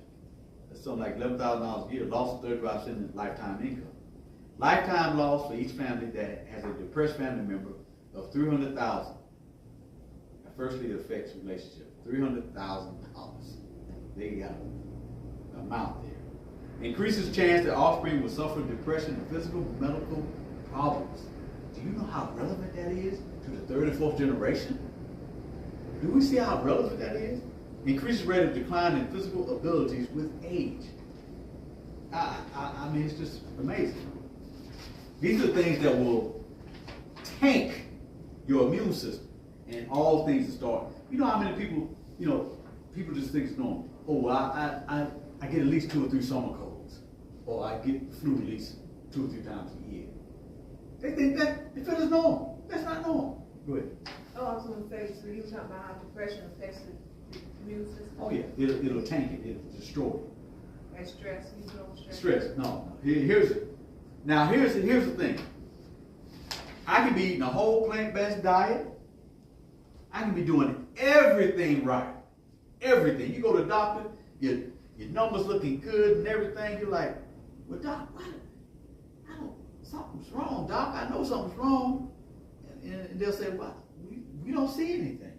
that's something like $11,000 a year, loss of 35% in lifetime income. Lifetime loss for each family that has a depressed family member of $300,000. Firstly, it affects relationship. $300,000. They got an amount there. Increases chance that offspring will suffer depression and physical, medical problems. Do you know how relevant that is to the 3rd and 4th generation? Do we see how relevant that is? Increases rate of decline in physical abilities with age. I mean, it's just amazing. These are things that will tank your immune system. And all things that start. You know how many people, people just think it's normal. Oh, well, I get at least 2 or 3 summer colds. Or I get the flu at least 2 or 3 times a year. They think that they feel it's normal. That's not normal. Go ahead. Oh, I was going to say, so you were talking about how depression affects the immune system? Oh yeah, it'll tank it. It'll destroy it. And stress, you know, stress. Stress. No. Here's it. Now here's the thing. I can be eating a whole plant-based diet. I can be doing everything right. Everything. You go to the doctor, your numbers looking good and everything. You're like, well, doc, what? Something's wrong, doc. I know something's wrong. And they'll say, well, we don't see anything.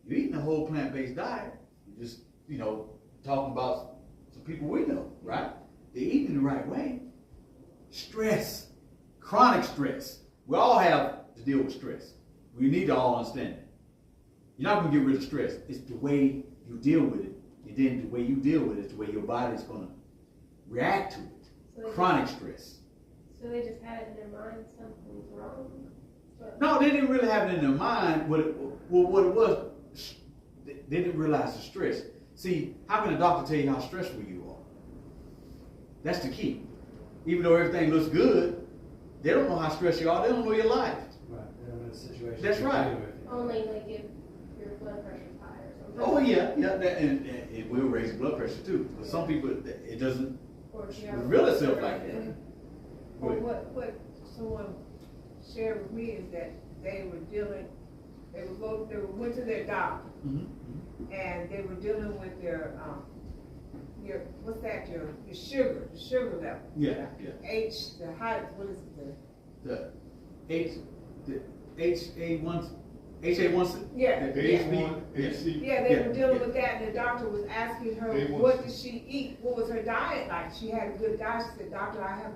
You're eating a whole plant-based diet. You're just, talking about some people we know, right? They're eating the right way. Stress, chronic stress. We all have to deal with stress. We need to all understand that. You're not going to get rid of stress. It's the way you deal with it. And then the way you deal with it is the way your body is going to react to it. So Chronic stress. So they just had it in their mind something's wrong? No, they didn't really have it in their mind. What it was, they didn't realize the stress. See, how can a doctor tell you how stressful you are? That's the key. Even though everything looks good, they don't know how stressed you are. They don't know your life. Right, they don't know the situation. That's you're right. dealing with. Only like if your blood pressure's high or something. Oh yeah, and it will raise blood pressure too. But some people, it doesn't Or if you have reveal itself like that. Or what someone shared with me is that they went to their doctor, Mm-hmm. and they were dealing with their your sugar level. Yeah. The high, what is it? The HA1C. Yeah. H1, HC. Yeah, they were dealing with that, and the doctor was asking her, A1C. what did she eat? What was her diet like? She had a good diet. She said, doctor, I have,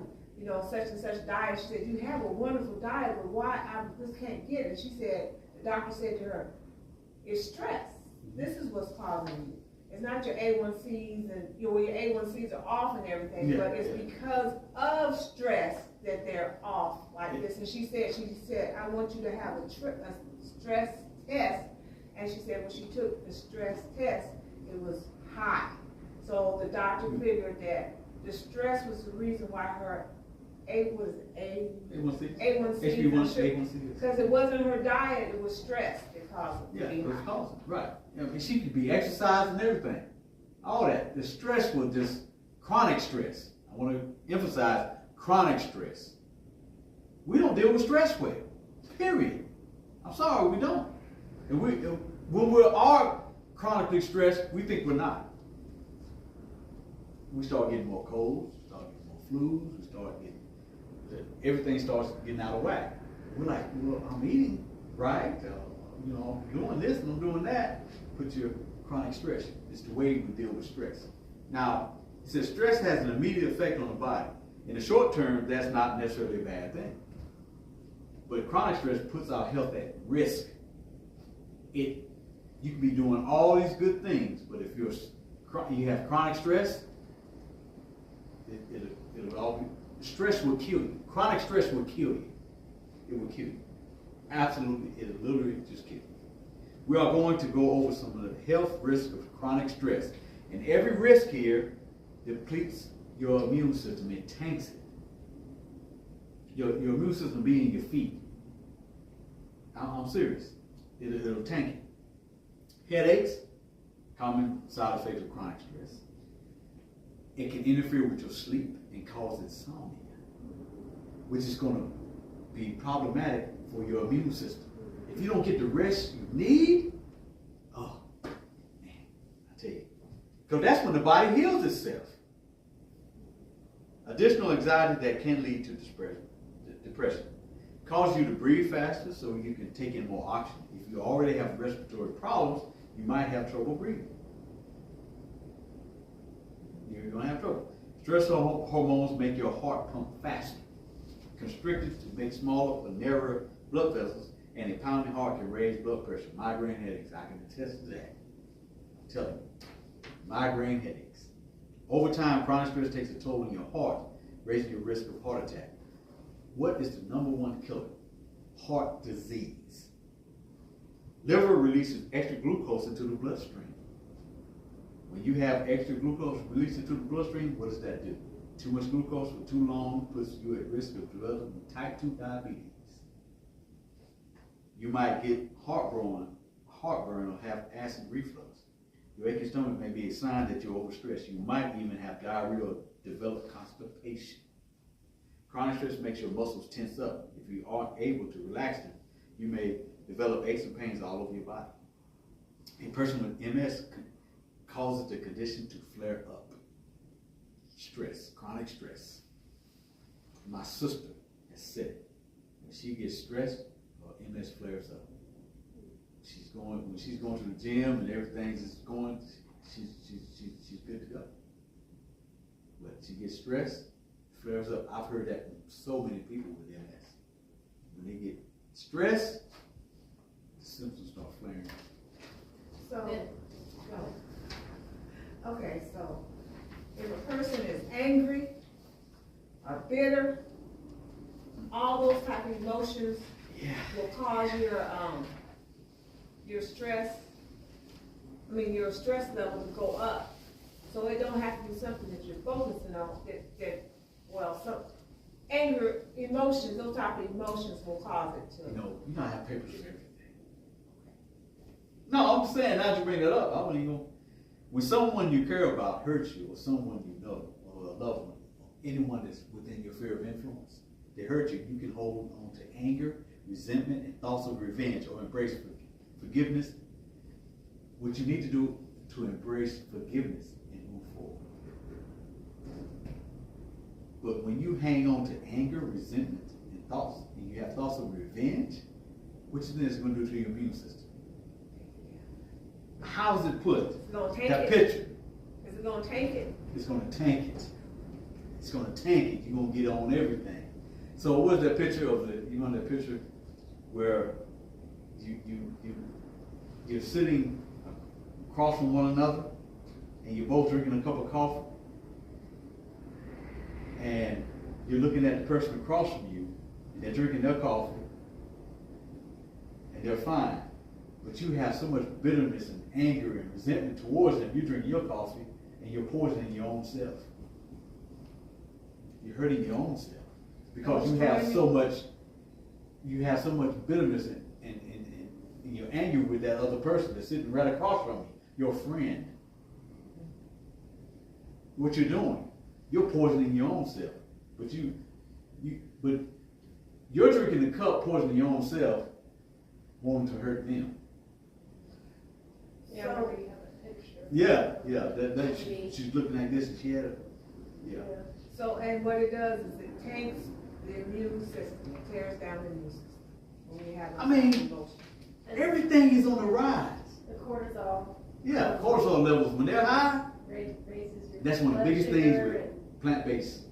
such and such diet. She said, you have a wonderful diet, but why I just can't get it? She said, the doctor said to her, it's stress. This is what's causing you. It's not your A1Cs and your A1Cs are off and everything, Yeah, but it's yeah. because of stress that they're off like this. And she said, I want you to have a stress test. And she said when she took the stress test, it was high. So the doctor figured that the stress was the reason why her A1C. A1C, because it wasn't her diet, it was stress that caused it Yeah, to be it was high. causing, right. She could be exercising and everything. All that. The stress was just chronic stress. I want to emphasize chronic stress. We don't deal with stress well. Period. I'm sorry, we don't. And when we are chronically stressed, we think we're not. We start getting more colds, we start getting more flus, everything starts getting out of whack. We're like, well, I'm eating right, I'm doing this and I'm doing that. Put your chronic stress. It's the way we deal with stress. Now, it says stress has an immediate effect on the body. In the short term, that's not necessarily a bad thing. But chronic stress puts our health at risk. You can be doing all these good things, but if you have chronic stress, it'll all be, stress will kill you. Chronic stress will kill you. It will kill you. Absolutely, it'll literally just kill you. We are going to go over some of the health risks of chronic stress. And every risk here depletes your immune system. It tanks it. Your immune system being your feet. I'm serious. It'll tank it. Headaches, common side effects of chronic stress. It can interfere with your sleep and cause insomnia, which is going to be problematic for your immune system. If you don't get the rest you need, oh, man, I tell you. Because that's when the body heals itself. Additional anxiety that can lead to depression. Causes you to breathe faster so you can take in more oxygen. If you already have respiratory problems, you might have trouble breathing. You're going to have trouble. Stress hormones make your heart pump faster. Constricted to make smaller or narrower blood vessels, and a pounding heart can raise blood pressure. Migraine headaches, I can attest to that. I'm telling you. Migraine headaches. Over time, chronic stress takes a toll on your heart, raising your risk of heart attack. What is the #1 killer? Heart disease. Liver releases extra glucose into the bloodstream. When you have extra glucose released into the bloodstream, what does that do? Too much glucose for too long puts you at risk of developing type 2 diabetes. You might get heartburn, or have acid reflux. Your aching stomach may be a sign that you're overstressed. You might even have diarrhea or develop constipation. Chronic stress makes your muscles tense up. If you aren't able to relax them, you may develop aches and pains all over your body. A person with MS causes the condition to flare up. Stress, chronic stress. My sister has said it. When she gets stressed, her MS flares up. When she's going to the gym and everything's just going, she's good to go. But she gets stressed, flares up. I've heard that from so many people with MS. When they get stressed, the symptoms start flaring up. Okay, so if a person is angry or bitter, all those type of emotions will cause your stress, your stress level to go up. So it don't have to be something that you're focusing on, some anger, emotions, those type of emotions will cause it to. You don't have papers for everything. No, I'm saying, now you bring that up, I wouldn't even, when someone you care about hurts you, or someone you know, or a loved one, or anyone that's within your sphere of influence, they hurt you, you can hold on to anger, resentment, and thoughts of revenge, or embrace forgiveness. What you need to do to embrace forgiveness and move forward. But when you hang on to anger, resentment, and thoughts, and you have thoughts of revenge, what you think it's going to do to your immune system? How is it put? It's going to take that it. picture. Is it going to take it? It's going to tank it. It's going to tank it. You're going to get on everything. So what is that picture of that picture where you're sitting across from one another and you're both drinking a cup of coffee and you're looking at the person across from you and they're drinking their coffee and they're fine. But you have so much bitterness and anger and resentment towards them. You're drinking your coffee and you're poisoning your own self. You're hurting your own self because you have so much bitterness and you're angry with that other person that's sitting right across from you, your friend. What you're doing, you're poisoning your own self. But you're drinking the cup, poisoning your own self, wanting to hurt them. Yeah, where you have a picture. Yeah. She's looking like this, and she had Yeah. So, and what it does is it tanks the immune system, it tears down the immune system. When we have emotions. everything is on the rise. The cortisol. Yeah, cortisol levels, when they're high, Raises your that's one of the blood biggest things sugar with plant-based.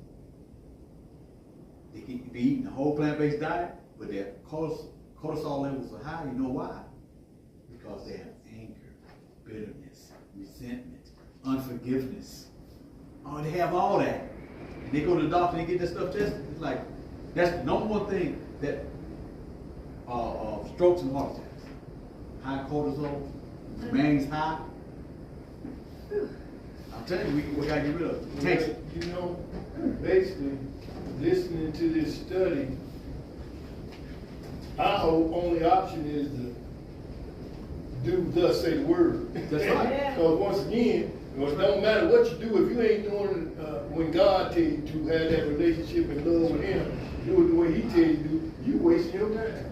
They can be eating a whole plant-based diet, but their cortisol levels are high. You know why? Because they have anger, bitterness, resentment, unforgiveness. Oh, they have all that. And they go to the doctor and they get that stuff tested. It's like, that's the number one thing that strokes and heart attacks. High cortisol remains high. I'm telling you, we gotta get rid of it. Takes it. You know, basically, listening to this study, our whole only option is to do thus say the word. That's right. Yeah. Because once again, it don't matter what you do, if you ain't doing when God tell you to have that relationship and love with Him, do it the way He tell you to do, you wasting your time.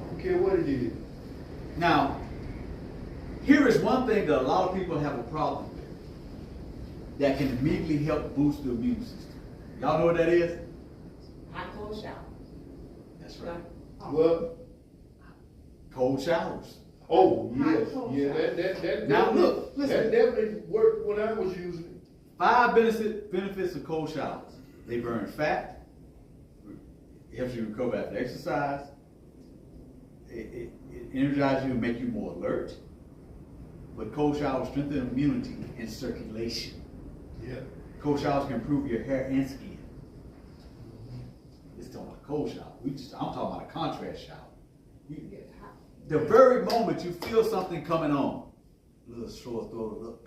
I don't care what it is. Now, here is one thing that a lot of people have a problem with that can immediately help boost the immune system. Y'all know what that is? Hot cold shower. That's right. What? Cold showers. Oh, yes. Hot Yeah, cold that Now definitely, look, listen. that definitely worked when I was using it. 5 benefits of cold showers. They burn fat. It helps you recover after exercise. It energizes you and make you more alert. But cold showers strengthen immunity and circulation. Yeah. Cold showers can improve your hair and skin. It's talking about a cold shower. I'm talking about a contrast shower. Get hot. The very moment you feel something coming on, a little sore throat, a little.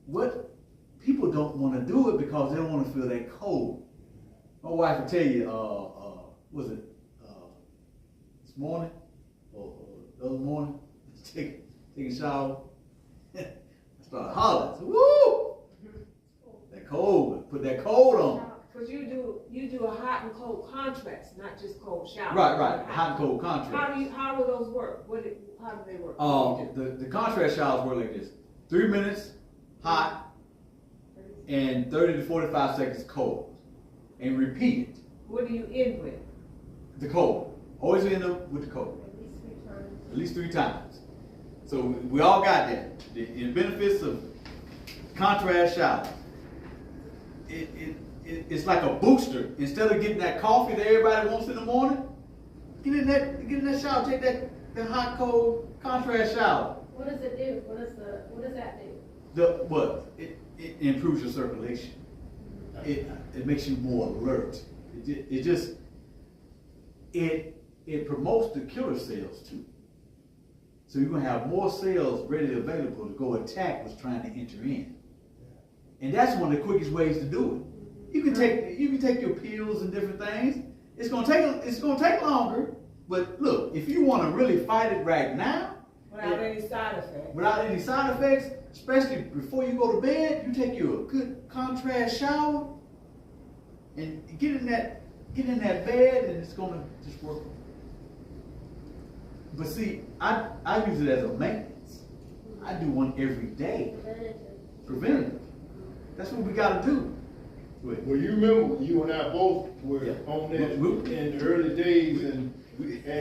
What? People don't want to do it because they don't want to feel that cold. My wife will tell you, was it this morning or the other morning? Take a shower. I started hollering. I said, woo! That cold. put that cold on. Cause you do a hot and cold contrast, not just cold shower. Right, hot and cold contrast. How do those work? How do they work? The contrast showers work like this: 3 minutes hot and 30 to 45 seconds cold, and repeat it. What do you end with? The cold. Always end up with the cold. At least 3 times. At least 3 times. So we all got that. The benefits of contrast showers. It's like a booster. Instead of getting that coffee that everybody wants in the morning, get in that shower, take that hot, cold contrast shower. What does it do? What does that do? It improves your circulation. It makes you more alert. It promotes the killer cells too. So you're gonna have more cells readily available to go attack what's trying to enter in. And that's one of the quickest ways to do it. You can take your pills and different things. It's gonna take longer, but look, if you want to really fight it right now, Without any side effects. Without any side effects, especially before you go to bed, you take you a good contrast shower and get in that bed, and it's gonna just work. But see, I use it as a maintenance. I do one every day. Preventative. That's what we gotta do. Well, you remember you and I both were on that in the early days, and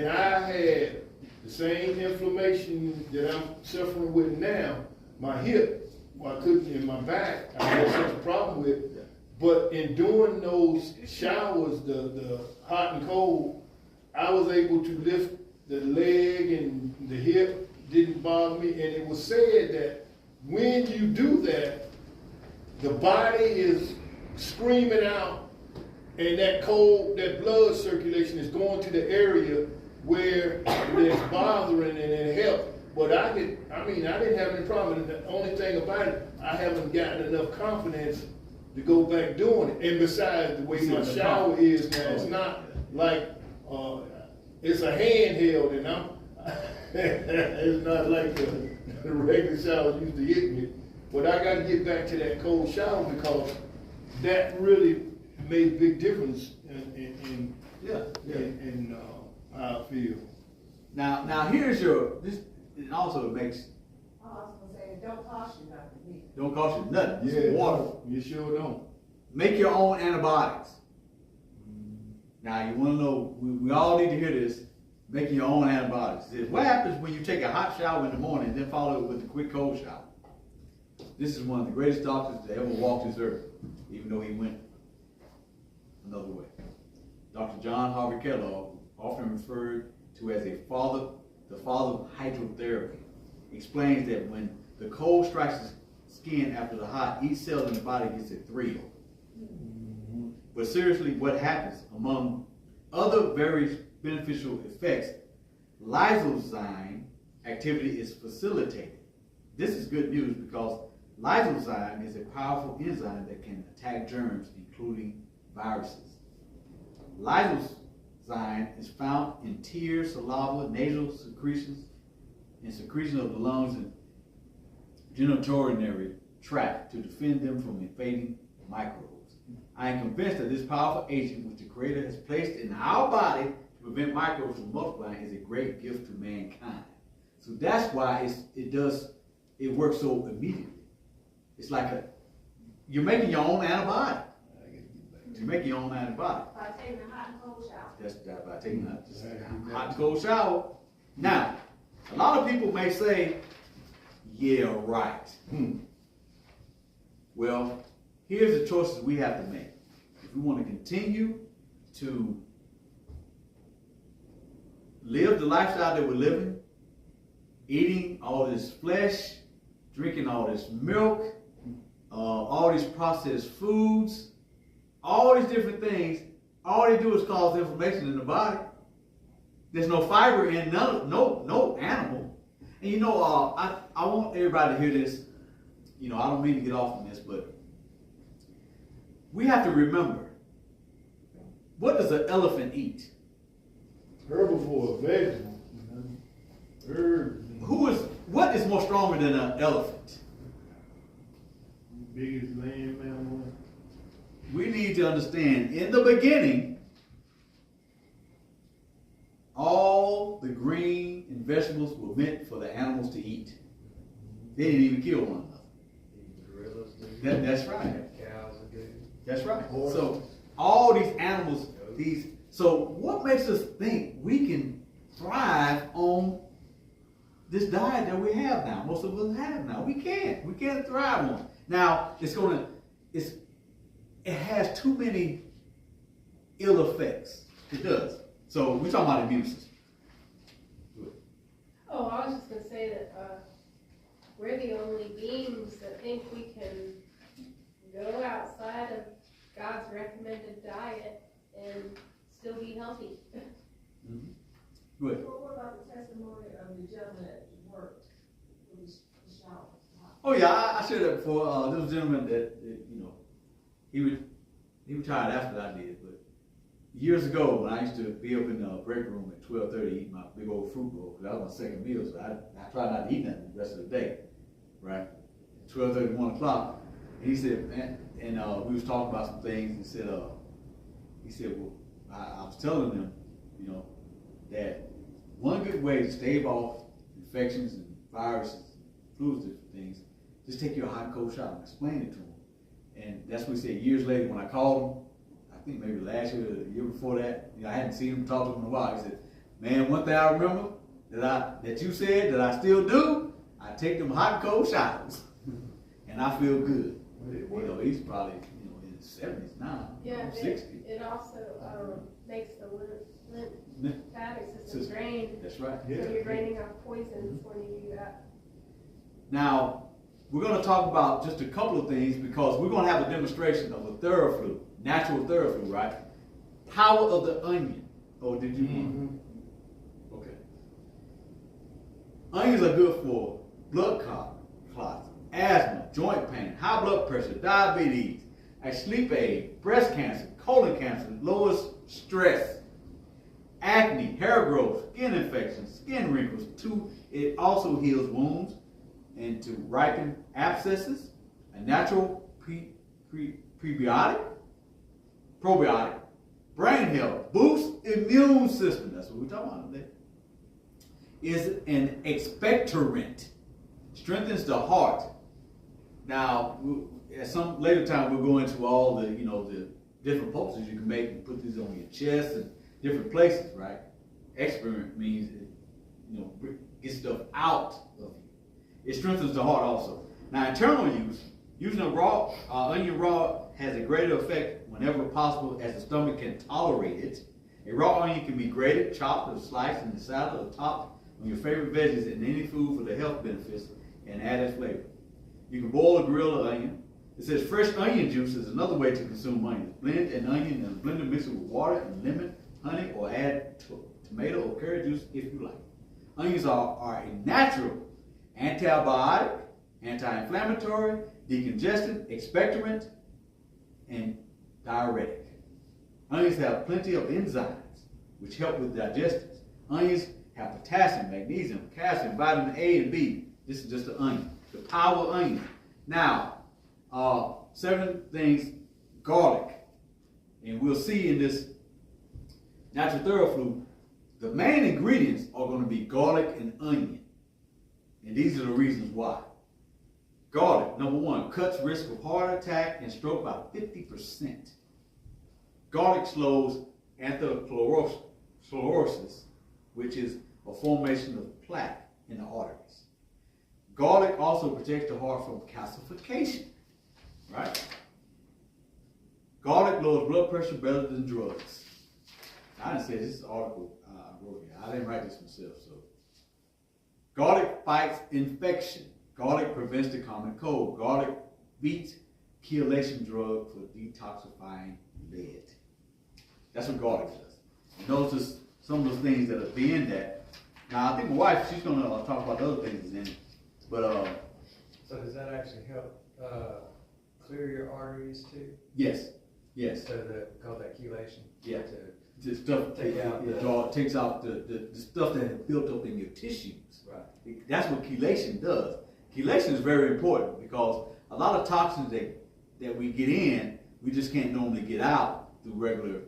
I had the same inflammation that I'm suffering with now. My hip, I couldn't, in my back, I had such a problem with. But in doing those showers, the hot and cold, I was able to lift the leg and the hip, didn't bother me. And it was said that when you do that, the body is screaming out, and that blood circulation is going to the area where it's bothering, and it helps. But I didn't have any problem. And the only thing about it, I haven't gotten enough confidence to go back doing it. And besides, the way my shower is now, it's not like, it's a handheld, and it's not like the regular shower used to hit me. But I got to get back to that cold shower, because that really made a big difference in how I feel. Now here's this. It also makes. I was gonna say, it don't cost you nothing either. Don't cost you nothing. It's water. You sure don't. Make your own antibiotics. Now you want to know? We all need to hear this. Making your own antibiotics. What happens when you take a hot shower in the morning and then follow it with a quick cold shower? This is one of the greatest doctors that ever walked this earth, even though he went another way. Dr. John Harvey Kellogg, often referred to as the father of hydrotherapy, explains that when the cold strikes the skin after the hot, each cell in the body gets a thrill. But seriously, what happens? Among other very beneficial effects, lysozyme activity is facilitated. This is good news, because lysozyme is a powerful enzyme that can attack germs, including viruses. Lysozyme is found in tears, saliva, nasal secretions, and secretion of the lungs and genitourinary tract to defend them from invading microbes. I am convinced that this powerful agent, which the Creator has placed in our body to prevent microbes from multiplying, is a great gift to mankind. So that's why it works so immediately. It's like you're making your own antibiotic. You're making your own antibiotic. By taking a hot and cold shower. That's by taking a hot and cold shower. Now, a lot of people may say, yeah, right. Well, here's the choices we have to make. If we want to continue to live the lifestyle that we're living, eating all this flesh, drinking all this milk, all these processed foods, all these different things, all they do is cause inflammation in the body. There's no fiber in no animal. And you know, I want everybody to hear this. You know, I don't mean to get off on this, but we have to remember, what does an elephant eat? Herbivore, vegetable, herbs. What is more stronger than an elephant? Biggest land mammal. need to understand, in the beginning, all the green and vegetables were meant for the animals to eat. They didn't even kill one another. Gorillas do. That's right. Cows do. That's right. So all these animals, so what makes us think we can thrive on this diet that we have now? Most of us have now. We can't. We can't thrive on it. Now it has too many ill effects. It does. So we're talking about immune system. Oh, I was just gonna say that, we're the only beings that think we can go outside of God's recommended diet and still be healthy. Mm-hmm. Good. Well, what about the testimony of the gentleman at work who was shot? Oh yeah, I shared that before. There was a gentleman that he retired after I did, but years ago when I used to be up in the break room at 12:30 eating my big old fruit bowl, because that was my second meal, so I tried not to eat nothing the rest of the day, right? 12:30, 1 o'clock, and he said, man, and we was talking about some things. He said, well, I was telling them, that one good way to stave off infections and viruses, flus, different things, just take your hot and cold shower and explain it to them. And that's what he said years later when I called him. I think maybe last year or the year before that. I hadn't seen him, talk to him in a while. He said, man, one thing I remember that you said that I still do, I take them hot and cold showers. And I feel good. He's probably in his 70s now. Yeah, 60. it also makes the lymphatic system drain. That's right. So you're draining out poisons when you do that. Now, we're going to talk about just a couple of things because we're going to have a demonstration of a TheraFlu, natural TheraFlu, right? Power of the onion. Oh, did you? Mm-hmm. Okay. Onions are good for blood clots, asthma, joint pain, high blood pressure, diabetes, a sleep aid, breast cancer, colon cancer, lowers stress, acne, hair growth, skin infections, skin wrinkles. It also heals wounds and to ripen abscesses, a natural probiotic, brain health, boosts immune system. That's what we're talking about today. Is an expectorant, strengthens the heart. Now, at some later time, we'll go into all the the different pulses you can make and put these on your chest and different places, right? Experiment means get stuff out of you. It strengthens the heart also. Now, internal use, using a raw onion raw has a greater effect whenever possible as the stomach can tolerate it. A raw onion can be grated, chopped, or sliced in the salad or topped on your favorite veggies and any food for the health benefits and added flavor. You can boil or grill an onion. It says fresh onion juice is another way to consume onions. Blend an onion in a blender, mix it with water and lemon, honey, or add tomato or curry juice if you like. Onions are a natural antibiotic, anti-inflammatory, decongestant, expectorant, and diuretic. Onions have plenty of enzymes which help with digestion. Onions have potassium, magnesium, calcium, vitamin A and B. This is just the onion, the power onion. Now, 7 things, garlic. And we'll see in this natural TheraFlu, the main ingredients are going to be garlic and onion. And these are the reasons why. Garlic, number 1, cuts risk of heart attack and stroke by 50%. Garlic slows atherosclerosis, which is a formation of plaque in the arteries. Garlic also protects the heart from calcification, right? Garlic lowers blood pressure better than drugs. I didn't say this article I wrote here. I didn't write this myself, so. Garlic fights infection. Garlic prevents the common cold. Garlic beats chelation drug for detoxifying lead. That's what garlic does. And those are some of those things that are being that. Now, I think my wife, she's going to talk about the other things in it. But, so does that actually help clear your arteries too? Yes. Yes. So call that chelation? Yeah. The stuff takes out the stuff that is built up in your tissues. Right. That's what chelation does. Chelation is very important because a lot of toxins that we get in we just can't normally get out through regular,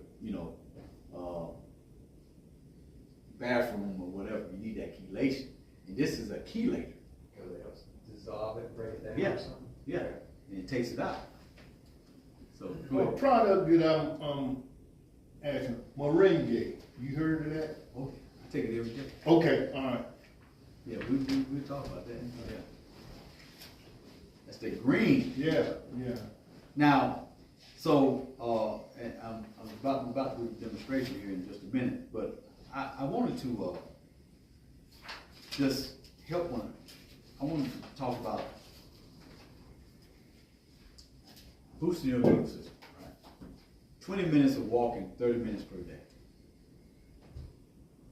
bathroom or whatever. You need that chelation. And this is a chelator. Because it helps dissolve it, break it down Yeah. or something. Yeah, and it takes it out. So, go A ahead. product that I'm asking, Moringa, you heard of that? Oh, I take it every day. Okay, all right. Yeah, we talk about that. Yeah. That's the green. Yeah, yeah. Now, so, and I'm about to do a demonstration here in just a minute, but I wanted to, just help one. I wanted to talk about boosting your immune system, right? 20 minutes of walking, 30 minutes per day.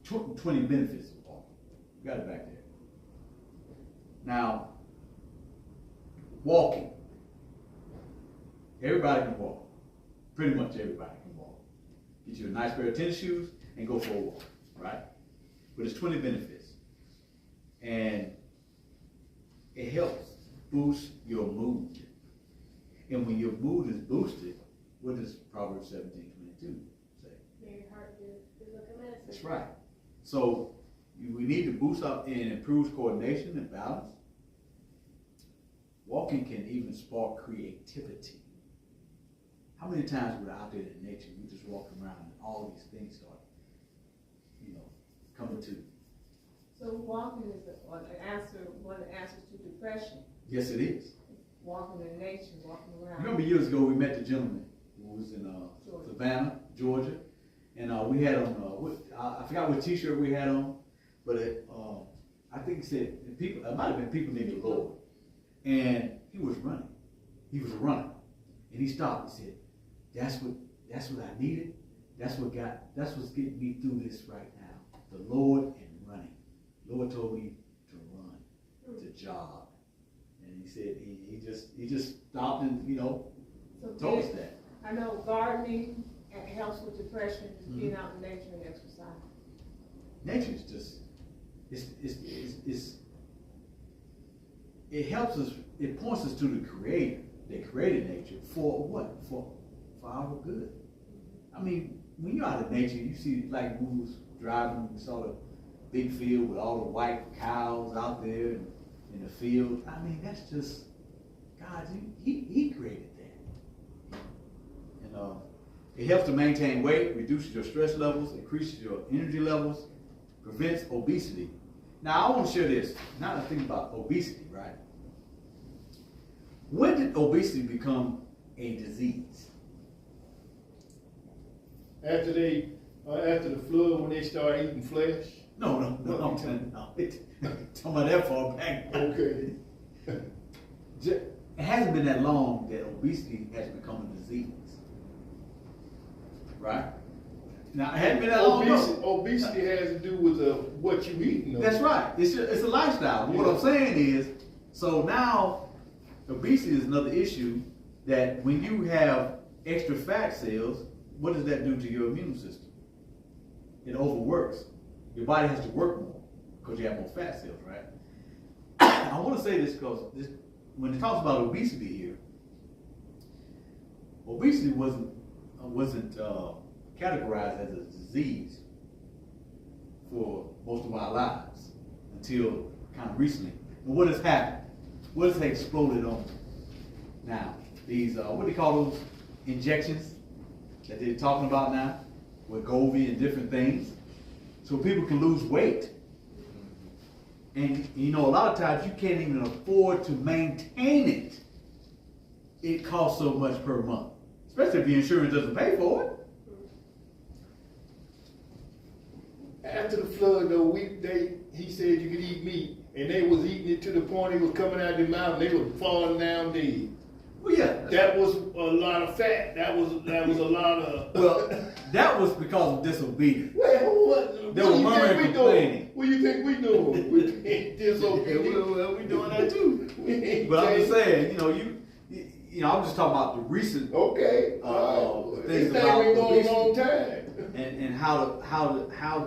20 benefits of walking. You got it back there. Now, walking. Everybody can walk. Pretty much everybody can walk. Get you a nice pair of tennis shoes and go for a walk, right? But it's 20 benefits. And it helps boost your mood. And when your mood is boosted, what does Proverbs 17:22 say? May your heart be like a medicine. That's right. So we need to boost up and improve coordination and balance. Walking can even spark creativity. How many times we're out there in nature, we just walking around and all these things start, coming to. So walking is one of the answers to depression. Yes, it is. Walking in nature, walking around. Remember years ago we met the gentleman who was in Georgia. Savannah, Georgia, and we had on I forgot what T-shirt we had on, but I think it said people. It might have been people named the Lord, and he was running. He was a runner, and he stopped and said, "That's what I needed. That's what's getting me through this right now. The Lord and running. The Lord told me to run, to jog." And he said he just stopped and So told us that. I know gardening helps with depression, just being out in nature and exercise. Nature is just it helps us. It points us to the Creator that created nature for what? For our good. I mean, when you're out in nature, you see like when we was driving, we saw the big field with all the white cows out there in the field. I mean, that's just God. He created that. And it helps to maintain weight, reduces your stress levels, increases your energy levels, prevents obesity. Now, I want to share this. Now that I think about obesity, right? When did obesity become a disease? After the flood, when they started eating flesh. No, I'm talking about that far back. Okay. It hasn't been that long that obesity has become a disease. Right? Now, it hasn't been that long. Obesity has to do with what you eat. No? That's right. It's a lifestyle. But what I'm saying is, so now obesity is another issue that when you have extra fat cells, what does that do to your immune system? It overworks. Your body has to work more because you have more fat cells, right? I want to say this because when it talks about obesity here, obesity wasn't categorized as a disease for most of our lives until kind of recently. And what has happened? What has exploded on now? These what do they call those injections that they're talking about now, with Wegovy and different things, so people can lose weight. And a lot of times you can't even afford to maintain it. It costs so much per month, especially if your insurance doesn't pay for it. After the flood, though, he said you could eat meat, and they was eating it to the point it was coming out of their mouth, and they were falling down dead. Well, yeah. That was a lot of fat. That was a lot of. Well, that was because of disobedience. Well, what They were murmuring and complaining. What do you think we doing? We being disobedient. Well, we doing that too. But I'm just saying, I'm just talking about the recent Okay. things This thing about been going a obesity. long time. and how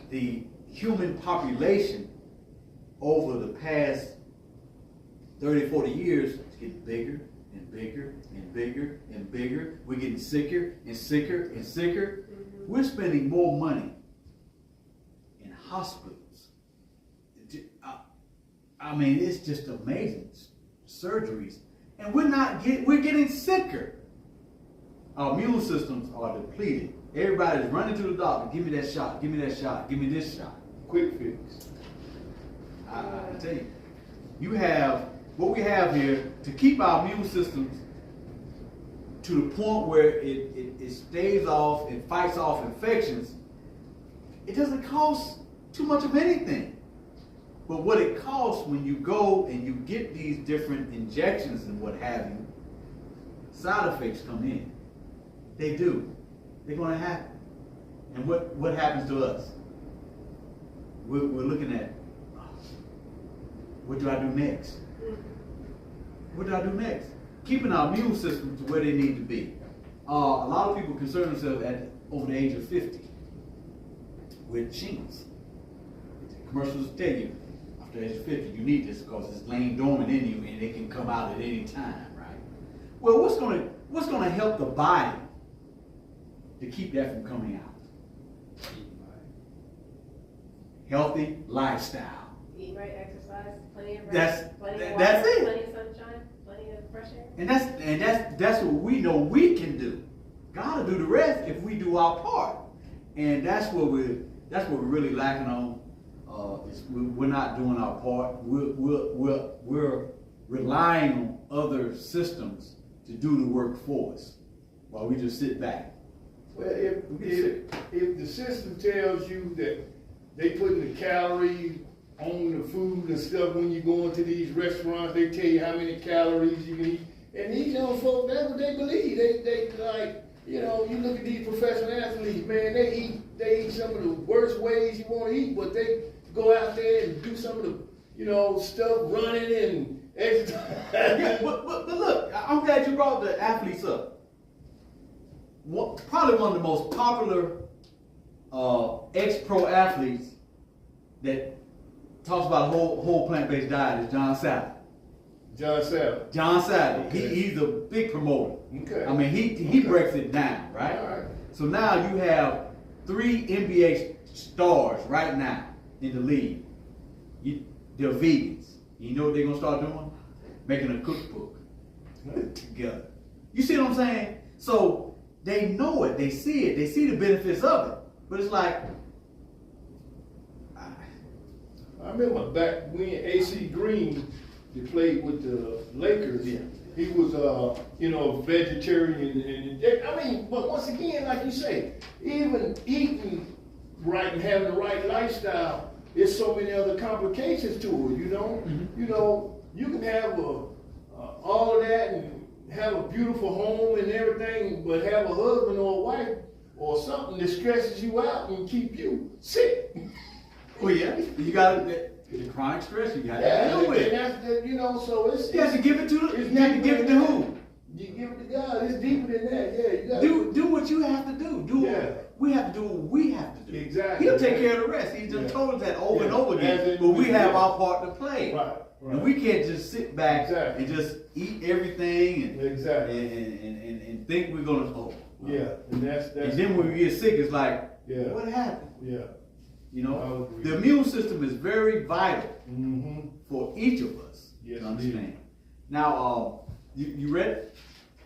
the human population over the past 30, 40 years is getting bigger and bigger and bigger and bigger. We're getting sicker and sicker and sicker. We're spending more money in hospitals. I mean, it's just amazing. Surgeries. And we're getting sicker. Our immune systems are depleted. Everybody's running to the doctor. Give me that shot. Give me that shot. Give me this shot. Quick fix. I tell you, you have what we have here to keep our immune systems to the point where it stays off, it fights off infections. It doesn't cost too much of anything. But what it costs when you go and you get these different injections and what have you, side effects come in. They do. They're going to happen. And what happens to us? We're looking at, what do I do next? What do I do next? Keeping our immune system to where they need to be. A lot of people concern themselves over the age of 50 with shingles. Commercials tell you, after the age of 50, you need this because it's laying dormant in you and it can come out at any time, right? Well, what's going to help the body to keep that from coming out? Healthy lifestyle. Eat right, exercise, plenty of rest, That's plenty of it. water, plenty of sunshine, plenty of fresh air. And that's what we know we can do. God will do the rest if we do our part. And that's what we're really lacking on. We're not doing our part. We're relying on other systems to do the work for us while we just sit back. Well, if the system tells you that they putting the calories on the food and stuff when you go into these restaurants, they tell you how many calories you can eat. And these young folks, that's what they believe. They like, you know, you look at these professional athletes, man, they eat some of the worst ways you want to eat, but they go out there and do some of the, you know, stuff, running and exercise. Yeah, but look, I'm glad you brought the athletes up. Probably one of the most popular ex-pro athletes that talks about a whole plant-based diet is John Sally. John Sally. John Sally. Okay. He's a big promoter. Okay. I mean, he breaks it down, right? All right. So now you have 3 NBA stars right now in the league. They're vegans. You know what they're gonna start doing? Making a cookbook together. You see what I'm saying? So they know it, they see it, they see the benefits of it. But it's like, I remember back when AC Green, he played with the Lakers. Yeah. He was, you know, vegetarian, and I mean, but once again, like you say, even eating right and having the right lifestyle, there's so many other complications to it. You know, Mm-hmm. you know, you can have all of that and have a beautiful home and everything, but have a husband or a wife or something that stresses you out and keep you sick. well, yeah, you got the chronic stress. You got to deal with it. And that's, you know, so it's. You have to give it to it's you have to give it to deeper than who? that. You give it to God. It's deeper than that. Yeah, you got Do what you have to do. Yeah. We have to do what we have to do. Exactly. He'll take care of the rest. He's just told us that over and over As again. in- But we have yeah. our part to play. Right. And we can't just sit back Exactly. and just eat everything and Exactly. and think we're gonna Yeah, and that's. And then when we get sick, it's like, Yeah. what happened? Yeah. You I know, agree. the immune system is very vital Mm-hmm. for each of us Yes, to understand. Now, you ready?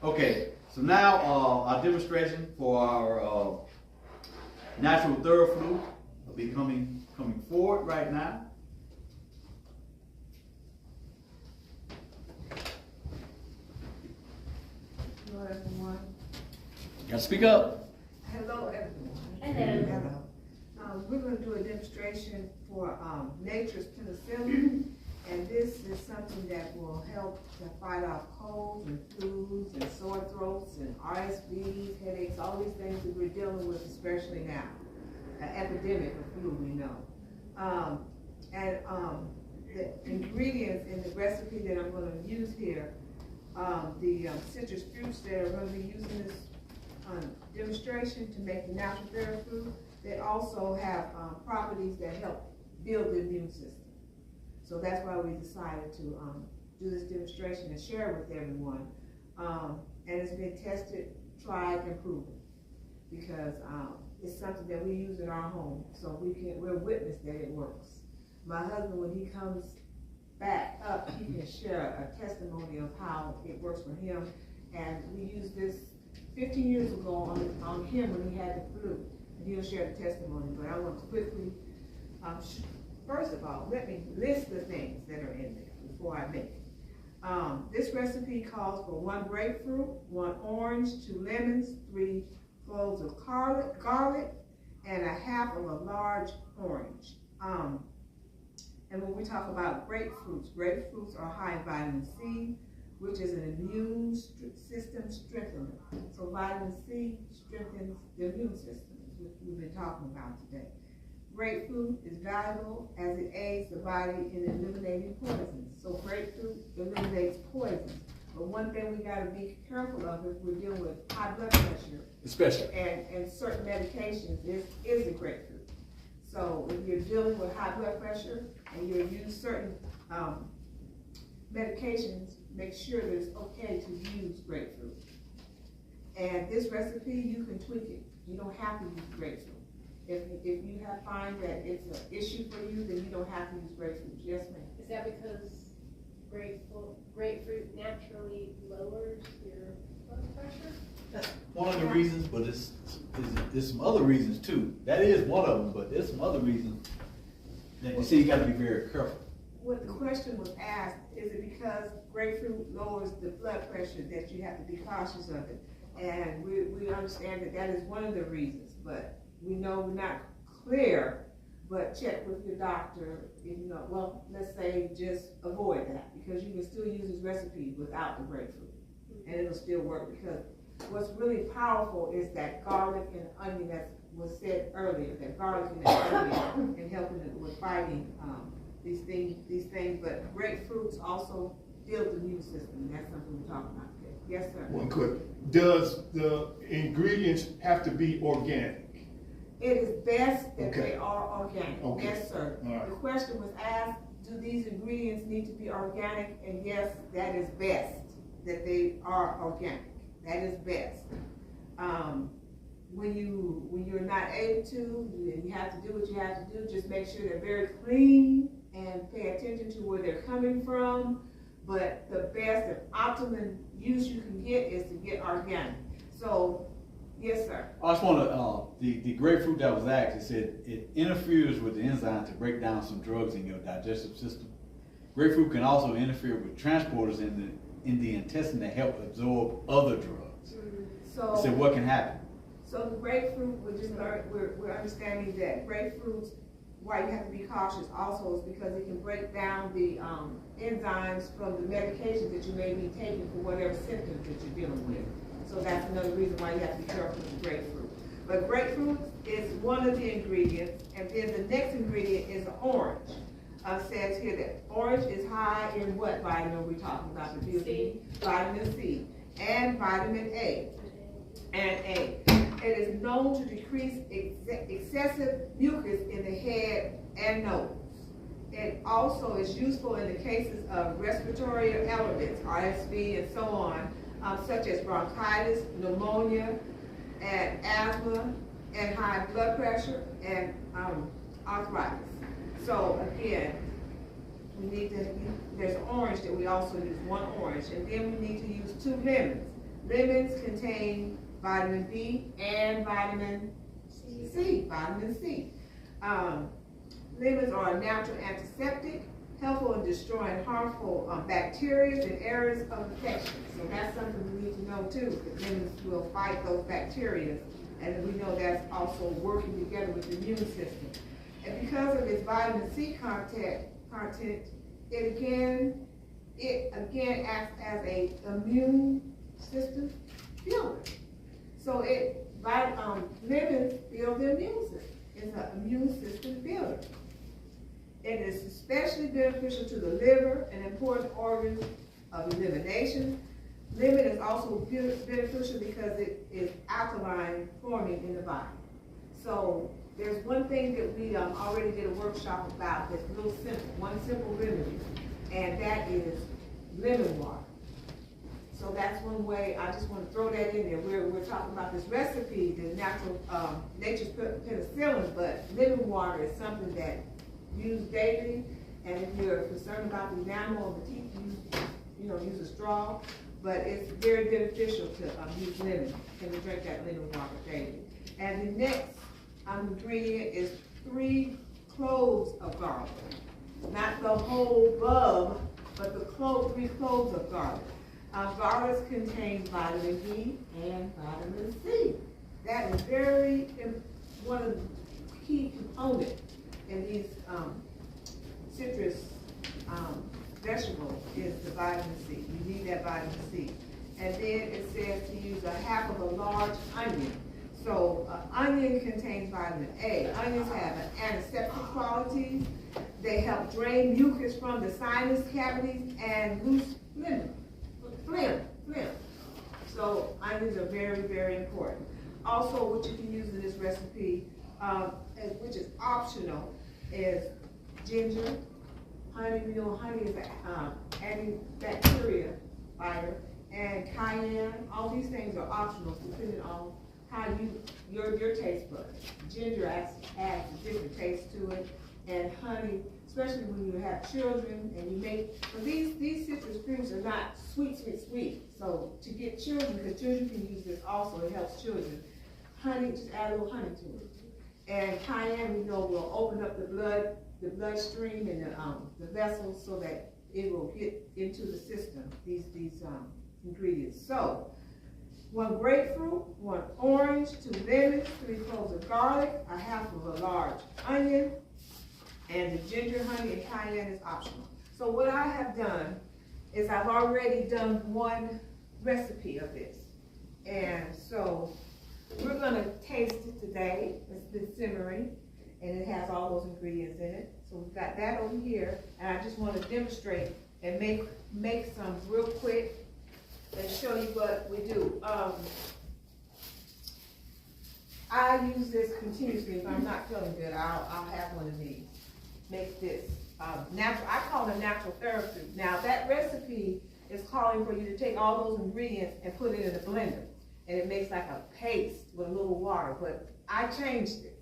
Okay. So now our demonstration for our natural Theraflu will be coming forward right now. Hello, everyone. You gotta speak up. Hello, everyone. Hello. We're going to do a demonstration for nature's penicillin, and this is something that will help to fight off colds and flus and sore throats and RSVs, headaches, all these things that we're dealing with, especially now. An epidemic of flu, we know. The ingredients in the recipe that I'm going to use here, the citrus fruits that are going to be used in this demonstration to make the natural Theraflu, they also have properties that help build the immune system. So that's why we decided to do this demonstration and share it with everyone. And it's been tested, tried, and proven. Because, it's something that we use in our home, so we're witness that it works. My husband, when he comes back up, he can share a testimony of how it works for him. And we used this 15 years ago on him when he had the flu, and he'll share the testimony. But I want to quickly, first of all, let me list the things that are in there before I make it. This recipe calls for 1 grapefruit, 1 orange, 2 lemons, 3 cloves of garlic, and 1/2 of a large orange. And when we talk about grapefruits are high in vitamin C, which is an immune system strengthener. So vitamin C strengthens the immune system, which we've been talking about today. Grapefruit is valuable as it aids the body in eliminating poisons. So grapefruit eliminates poisons. But one thing we gotta be careful of if we're dealing with high blood pressure, Especially. and certain medications is the grapefruit. So if you're dealing with high blood pressure and you use certain medications, make sure that it's okay to use grapefruit. And this recipe, you can tweak it. You don't have to use grapefruit. If you find that it's an issue for you, then you don't have to use grapefruit. Yes, ma'am. Is that because grapefruit naturally lowers your blood pressure? That's one of the reasons, but there's some other reasons too. That is one of them, but there's some other reasons that you see you gotta be very careful. What the question was asked, is it because grapefruit lowers the blood pressure that you have to be cautious of it? And we understand that is one of the reasons, but we know we're not clear, but check with your doctor. If you know, well, let's say just avoid that, because you can still use this recipe without the grapefruit, and it'll still work. Because what's really powerful is that garlic and onion that was said earlier, that garlic and onion and helping it with fighting these things. But grapefruits also build the immune system, and that's something we're talking about today. Yes, sir. One quick. Does the ingredients have to be organic? It is best that Okay. they are organic. Okay. Yes, sir. All right. The question was asked, do these ingredients need to be organic? And yes, that is best, that they are organic. That is best. When you're not able to, you have to do what you have to do. Just make sure they're very clean and pay attention to where they're coming from. But the best and optimum use you can get is to get organic. So, yes, sir. I just want to, the grapefruit that was asked, it said it interferes with the enzyme to break down some drugs in your digestive system. Grapefruit can also interfere with transporters in the intestine that help absorb other drugs. So, It said what can happen. So the grapefruit, we're understanding that grapefruits, why you have to be cautious also is because it can break down the enzymes from the medications that you may be taking for whatever symptoms that you're dealing with. So that's another reason why you have to be careful with the grapefruit. But grapefruit is one of the ingredients, and then the next ingredient is the orange. Says here that orange is high in what vitamin are we talking about? The C. Vitamin C and vitamin A. It is known to decrease excessive mucus in the head and nose. It also is useful in the cases of respiratory elements, RSV and so on, such as bronchitis, pneumonia, and asthma, and high blood pressure, and arthritis. So again, there's orange that we also use, 1 orange, and then we need to use 2 lemons. Lemons contain vitamin B and vitamin C. Lemons are a natural antiseptic, helpful in destroying harmful bacteria and areas of infection. So that's something we need to know too, that lemons will fight those bacteria, and we know that's also working together with the immune system. And because of its vitamin C content, it again acts as a immune system builder. So lemons build the immune system. It's an immune system builder. It is especially beneficial to the liver, an important organ of elimination. Lemon is also beneficial because it is alkaline forming in the body. So there's one thing that we already did a workshop about that's real simple, one simple remedy, and that is lemon water. So that's one way, I just wanna throw that in there. We're talking about this recipe, the natural, nature's penicillin, but living water is something that you use daily. And if you're concerned about the enamel of the teeth, use a straw. But it's very beneficial to use lemon, and to drink that lemon water daily. And the next ingredient is 3 cloves of garlic. Not the whole bulb, but the 3 cloves of garlic. Garlic contains vitamin B and vitamin C. That is one of the key components in these citrus vegetables is the vitamin C. You need that vitamin C. And then it says to use a half of a large onion. So onion contains vitamin A. Onions have an antiseptic qualities. They help drain mucus from the sinus cavities and loose phlegm. So onions are very, very important. Also, what you can use in this recipe, which is optional, is ginger, honey. You know, honey is an antibacterial fighter, and cayenne. All these things are optional depending on how your taste buds. Ginger adds a different taste to it, and honey, especially when you have children and you but these citrus fruits are not sweet. So to get children, because children can use this also, it helps children. Honey, just add a little honey to it. And cayenne, we know, will open up the bloodstream and the vessels so that it will get into the system, these ingredients. So, 1 grapefruit, 1 orange, 2 lemons, 3 cloves of garlic, a half of a large onion, and the ginger, honey, and cayenne is optional. So what I have done is I've already done 1 recipe of this. And so we're gonna taste it today. It's been simmering, and it has all those ingredients in it. So we've got that over here, and I just want to demonstrate and make some real quick and show you what we do. I use this continuously. If I'm not feeling good, I'll have one of these. Make this natural. I call it natural therapy. Now that recipe is calling for you to take all those ingredients and put it in a blender, and it makes like a paste with a little water. But I changed it.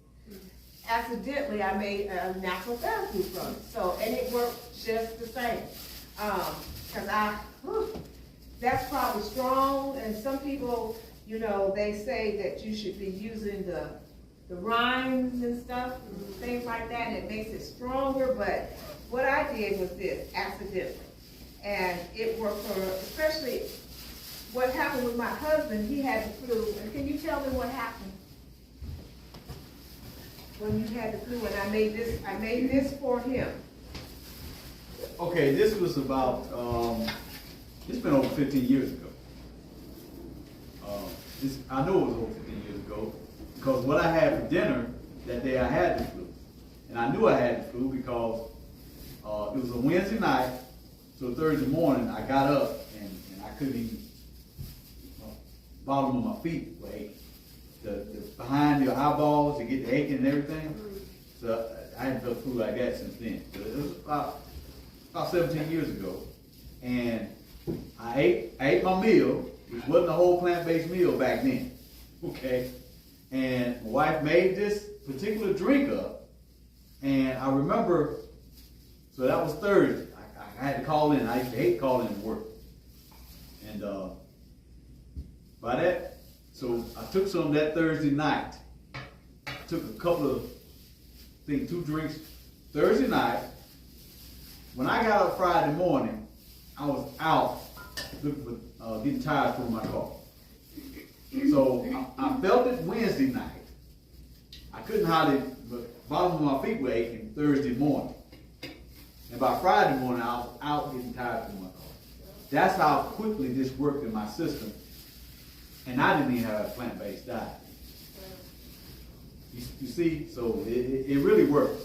Accidentally, I made a natural therapy from it. So, and it worked just the same. That's probably strong, and some people, they say that you should be using the rinds and stuff, things like that, and it makes it stronger, but what I did was this, accidentally. And it worked for, especially what happened with my husband, he had the flu, and can you tell me what happened when you had the flu? And I made this for him. Okay, this was about, it's been over 15 years ago. I know it was over 15 years ago, because what I had for dinner that day, I had the flu. And I knew I had the flu because it was a Wednesday night, so Thursday morning I got up and I couldn't even, bottom of my feet were aching. The behind your eyeballs, you get the aching and everything. So I hadn't felt flu like that since then. So it was about 17 years ago. And I ate my meal, which wasn't a whole plant-based meal back then. Okay? And my wife made this particular drink up, and I remember, so that was Thursday. I had to call in. I used to hate calling in to work. And by that, so I took some that Thursday night. Took a couple of, I think 2 drinks Thursday night. When I got up Friday morning, I was out looking for, getting tires for my car. So I felt it Wednesday night. I couldn't hardly, but bottom of my feet were aching Thursday morning. And by Friday morning, I was out getting tires for my car. That's how quickly this worked in my system. And I didn't even have a plant-based diet. You see, so it really works.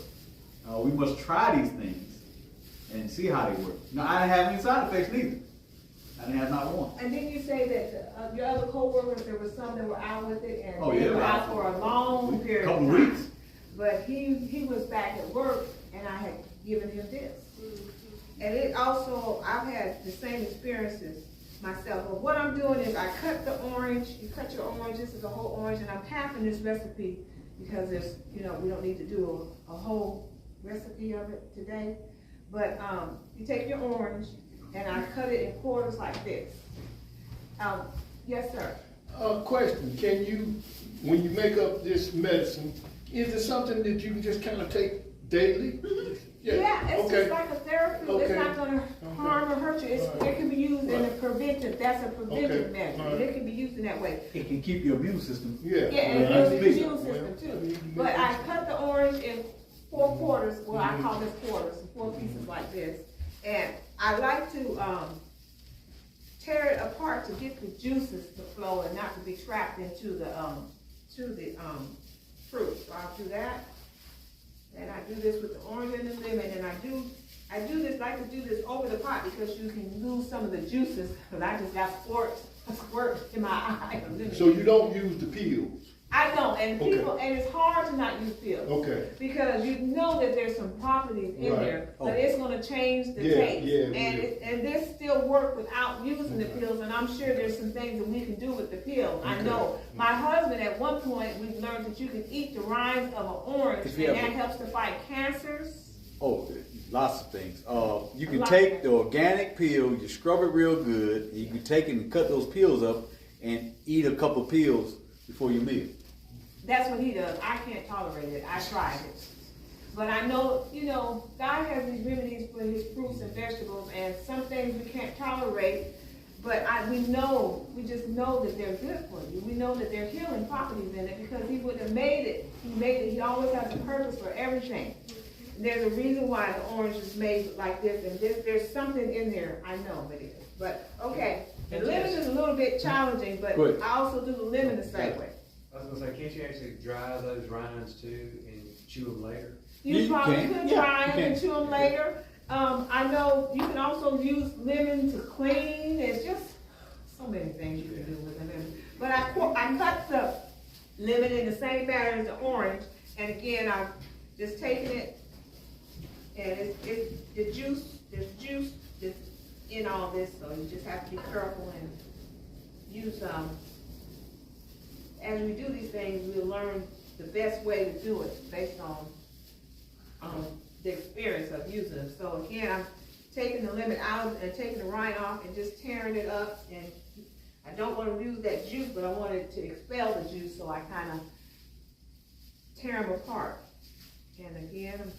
We must try these things and see how they work. Now, I didn't have any side effects neither. I didn't have not one. And then you say that your other co-workers, there were some that were out with it, and Oh, they yeah, were out for a long period of couple time. weeks. But he was back at work, and I had given him this. And it also, I've had the same experiences myself. But what I'm doing is I cut the orange, you cut your orange, this is a whole orange, and I'm halving this recipe because there's, we don't need to do a whole recipe of it today. But you take your orange and I cut it in quarters like this. Yes, sir. Question, can you, when you make up this medicine, is it something that you can just kind of take daily? Yeah, it's okay. just like a therapy. It's Okay. not gonna harm or hurt you. It can be used in a preventive, that's a preventive Okay. measure. All right. It can be used in that way. It can keep your immune system. Yeah. Yeah, and it Well, builds I the see. immune system Well, too. you can But make I it- cut the orange in 4 quarters, well, I call this quarters, 4 pieces like this. And I like to, tear it apart to get the juices to flow and not to be trapped into the fruit. So I'll do that. And I do this with the orange and the lemon, and I do like to do this over the pot because you can lose some of the juices, because I just got squirt in my eye. So you don't use the peels? I don't, and Okay. and it's hard to not use pills. Okay. Because you know that there's some properties in Right. there, but Okay. it's gonna change the Yeah, taste. yeah, And yeah. and this still work without using the pills, and I'm sure there's some things that we can do with the pills. I Okay. know, my husband, at one point, we've learned that you can eat the rinds of an orange, If and you that have helps to fight cancers. Oh, lots of things. You can Lots take of the organic peel, you scrub it real good, and you can take it and cut those peels up and eat a couple of peels before your meal. That's what he does. I can't tolerate it. I tried it. But I know, God has these remedies for his fruits and vegetables, and some things we can't tolerate, but we just know that they're good for you. We know that there are healing properties in it because he wouldn't have made it. He always has a purpose for everything. There's a reason why the orange is made like this, and there's something in there. I know it is. But, okay, the lemon is a little bit challenging, but Good. I also do the lemon the same way. I was gonna say, can't you actually dry those rinds too and chew them later? You You probably can. could Yeah, try you them and can. chew them later. I know you can also use lemon to clean. It's just so many things you can do with the lemon. But I cut the lemon in the same manner as the orange. And again, I'm just taking it, and it's the juice, there's juice that's in all this, so you just have to be careful and use, as we do these things, we'll learn the best way to do it based on the experience of using them. So again, I'm taking the lemon out and taking the rind off and just tearing it up. And I don't want to use that juice, but I wanted to expel the juice, so I kind of tear them apart. And again, I'm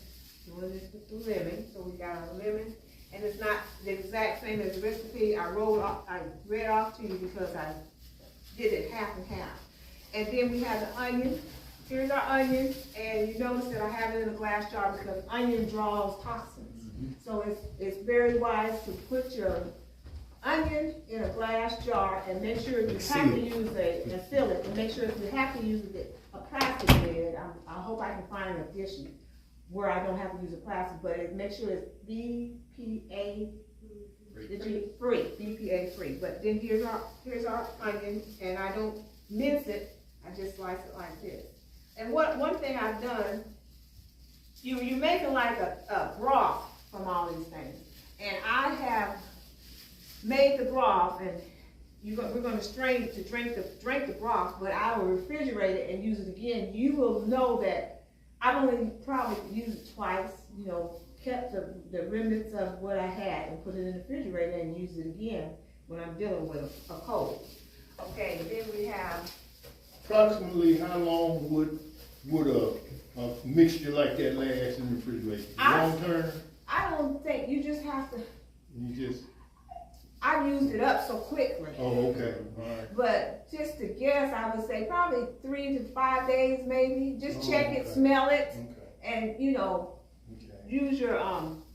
doing this with the lemon. So we got our lemon, and it's not the exact same as the recipe. I read off to you because I did it half and half. And then we have the onion. Here's our onion, and you notice that I have it in a glass jar because onion draws toxins. So it's very wise to put your onion in a glass jar and make sure if you have to use and seal it, and make sure if you have to use a plastic lid. I hope I can find an addition where I don't have to use a plastic, but make sure it's BPA free. But then here's our onion, and I don't mince it. I just slice it like this. And one thing I've done, you make it like a broth from all these things. And I have made the broth, and we're going to strain to drink the broth, but I will refrigerate it and use it again. You will know that I've only probably used it twice, kept the remnants of what I had and put it in the refrigerator and use it again when I'm dealing with a cold. Okay, then we have... Approximately how long would a mixture like that last in the refrigerator? Long term? I don't think, you just have to, I used it up so quickly. Oh, okay, all right. But just to guess, I would say probably 3 to 5 days maybe. Just check it, okay. smell it, Okay. and Okay. use your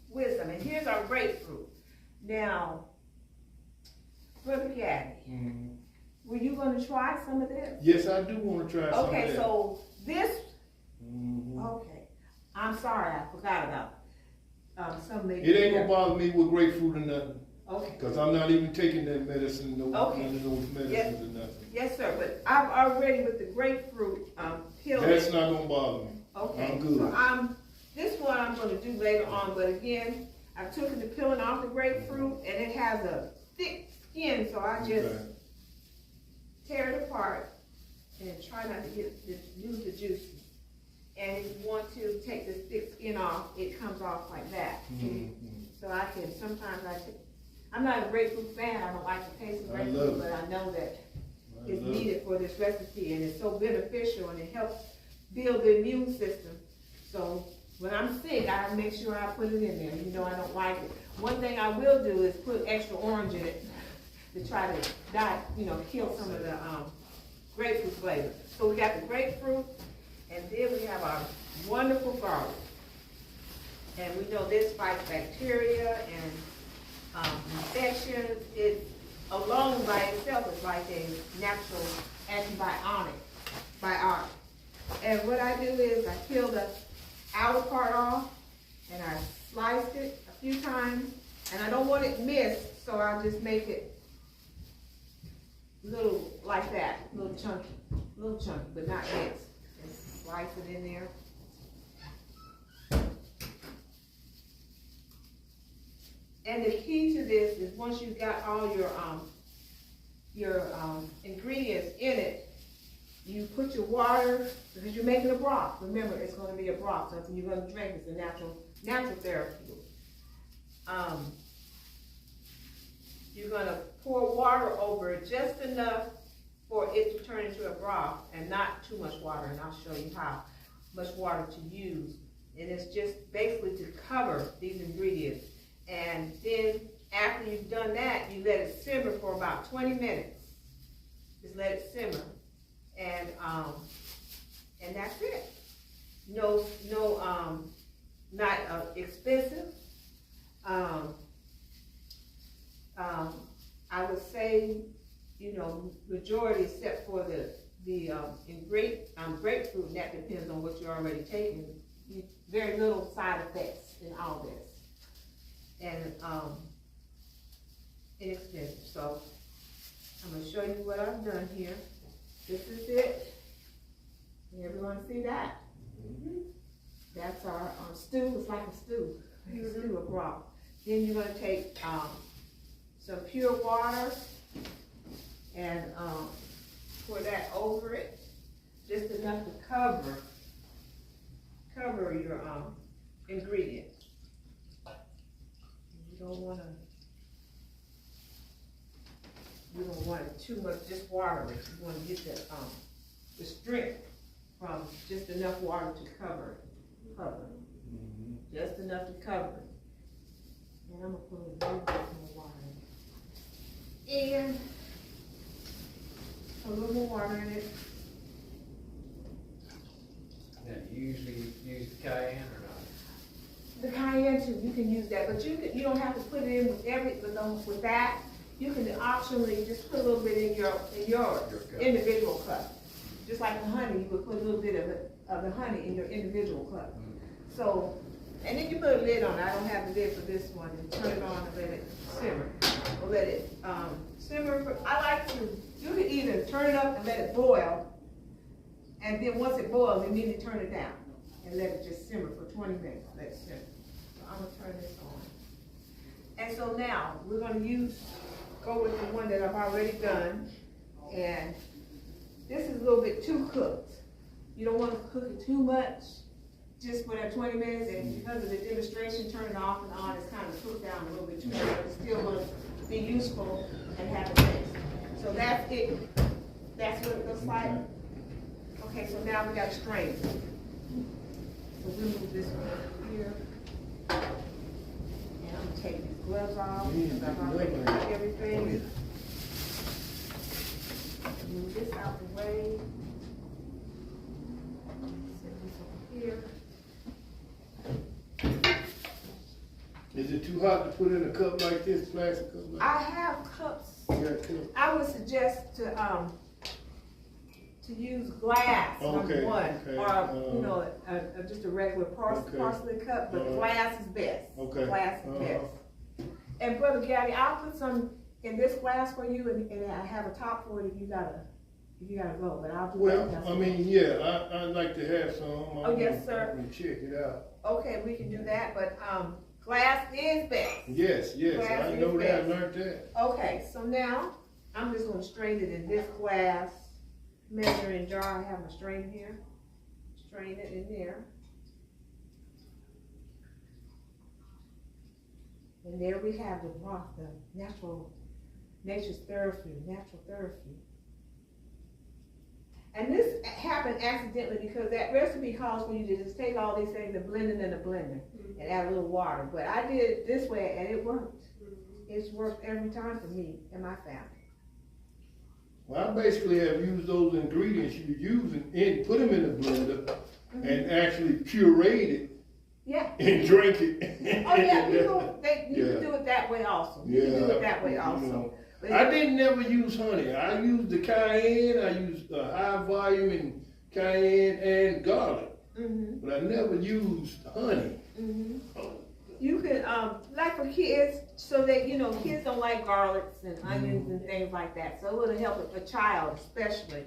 wisdom. And here's our grapefruit. Now, Brother Caddy, were you gonna try some of this? Yes, I do want to try some of that. Okay, so this, Mhm. okay. I'm sorry, I forgot about some maybe. It ain't gonna bother me with grapefruit or nothing, Okay. cause I'm not even taking that medicine, none of Okay. those medicines or nothing. Yes, sir, but I've already with the grapefruit peeled. That's not gonna bother me. Okay, I'm good. so this one I'm gonna do later on, but again, I've taken the peeling off the grapefruit, and it has a thick skin, so I just Okay. tear it apart and try not to lose the juice. And if you want to take this thick skin off, it comes off like that. See? So I can, sometimes I'm not a grapefruit fan, I don't like the taste of I love grapefruit, it. but I know that I it's love it. needed for this recipe, and it's so beneficial, and it helps build the immune system. So when I'm sick, I make sure I put it in there, even though I don't like it. One thing I will do is put extra orange in it to try to kill some of the grapefruit flavor. So we got the grapefruit, and then we have our wonderful garlic. And we know this fights bacteria and infections. It alone by itself is like a natural antibiotic. And what I do is I peel the outer part off and I sliced it a few times, and I don't want it missed, so I just make it little like that, little chunky, but not mixed. Just slice it in there. And the key to this is once you've got all your ingredients in it, you put your water, because you're making a broth. Remember, it's going to be a broth. Something you're going to drink. It's a natural therapy. You're going to pour water over it, just enough for it to turn into a broth, and not too much water. And I'll show you how much water to use. And it's just basically to cover these ingredients. And then after you've done that, you let it simmer for about 20 minutes. Just let it simmer. And that's it. No, not expensive. I would say, majority except for the grapefruit, and that depends on what you're already taking. Very little side effects in all this. And inexpensive. So I'm going to show you what I've done here. This is it. Can everyone see that? That's our stew. It's like a stew. A broth. Then you're going to take some pure water and pour that over it, just enough to cover your ingredients. You don't want it too much, just water it. You want to get the strength from just enough water to cover it. Just enough to cover it. And I'm going to put a little bit more water in it. And a little more water in it. Now, you usually use the cayenne or not? The cayenne too, you can use that, but you don't have to put it in with that. You can optionally just put a little bit in your individual cup. Just like the honey, you would put a little bit of the honey in your individual cup. So, and then you put a lid on it. I don't have the lid for this one, and turn it on and let it simmer. Or let it simmer. You can either turn it up and let it boil, and then once it boils, immediately turn it down and let it just simmer for 20 minutes. Let it simmer. So I'm gonna turn this on. And so now we're gonna go with the one that I've already done, and this is a little bit too cooked. You don't want to cook it too much, just for that 20 minutes, and because of the demonstration, turn it off and on, it's kind of cooked down a little bit too much, but it's still going to be useful and have a taste. So that's it. That's what it looks like. Okay, so now we got to strain it. So we'll move this one here. And I'm going to take these gloves off, because I've already cut everything. Move this out the way. Set this over here. Is it too hot to put in a cup like this, plastic cup like I have cups. this? You got a cup? I would suggest to use glass, number Okay, one, okay, or just a regular porcelain cup, but Uh-huh. glass is best. Okay. Glass is Uh-huh. best. And Brother Gabby, I'll put some in this glass for you, and I have a top for it if you gotta go. But I'll do Well, that. I mean, yeah, I'd like to have some. Oh, yes, sir. I'm gonna check it out. Okay, we can do that, but glass is best. Yes, Glass I is know that, I best. learned that. Okay, so now, I'm just gonna strain it in this glass measuring jar. I have my strainer here. Strain it in there. And there we have the broth, the nature's therapy, natural therapy. And this happened accidentally because that recipe calls for you to just take all these things and blend it in a blender and add a little water. But I did it this way and it worked. It's worked every time for me and my family. Well, I basically have used those ingredients you use and put them in the blender and actually puree it Yeah. and drink it. Oh yeah, you can do it that way also. You can do it that way also. You know, But I didn't never use honey. I used the cayenne, I used high volume and cayenne and garlic. But I never used honey. You can, like for kids, so that, kids don't like garlics and onions and things like that. So it would help a child especially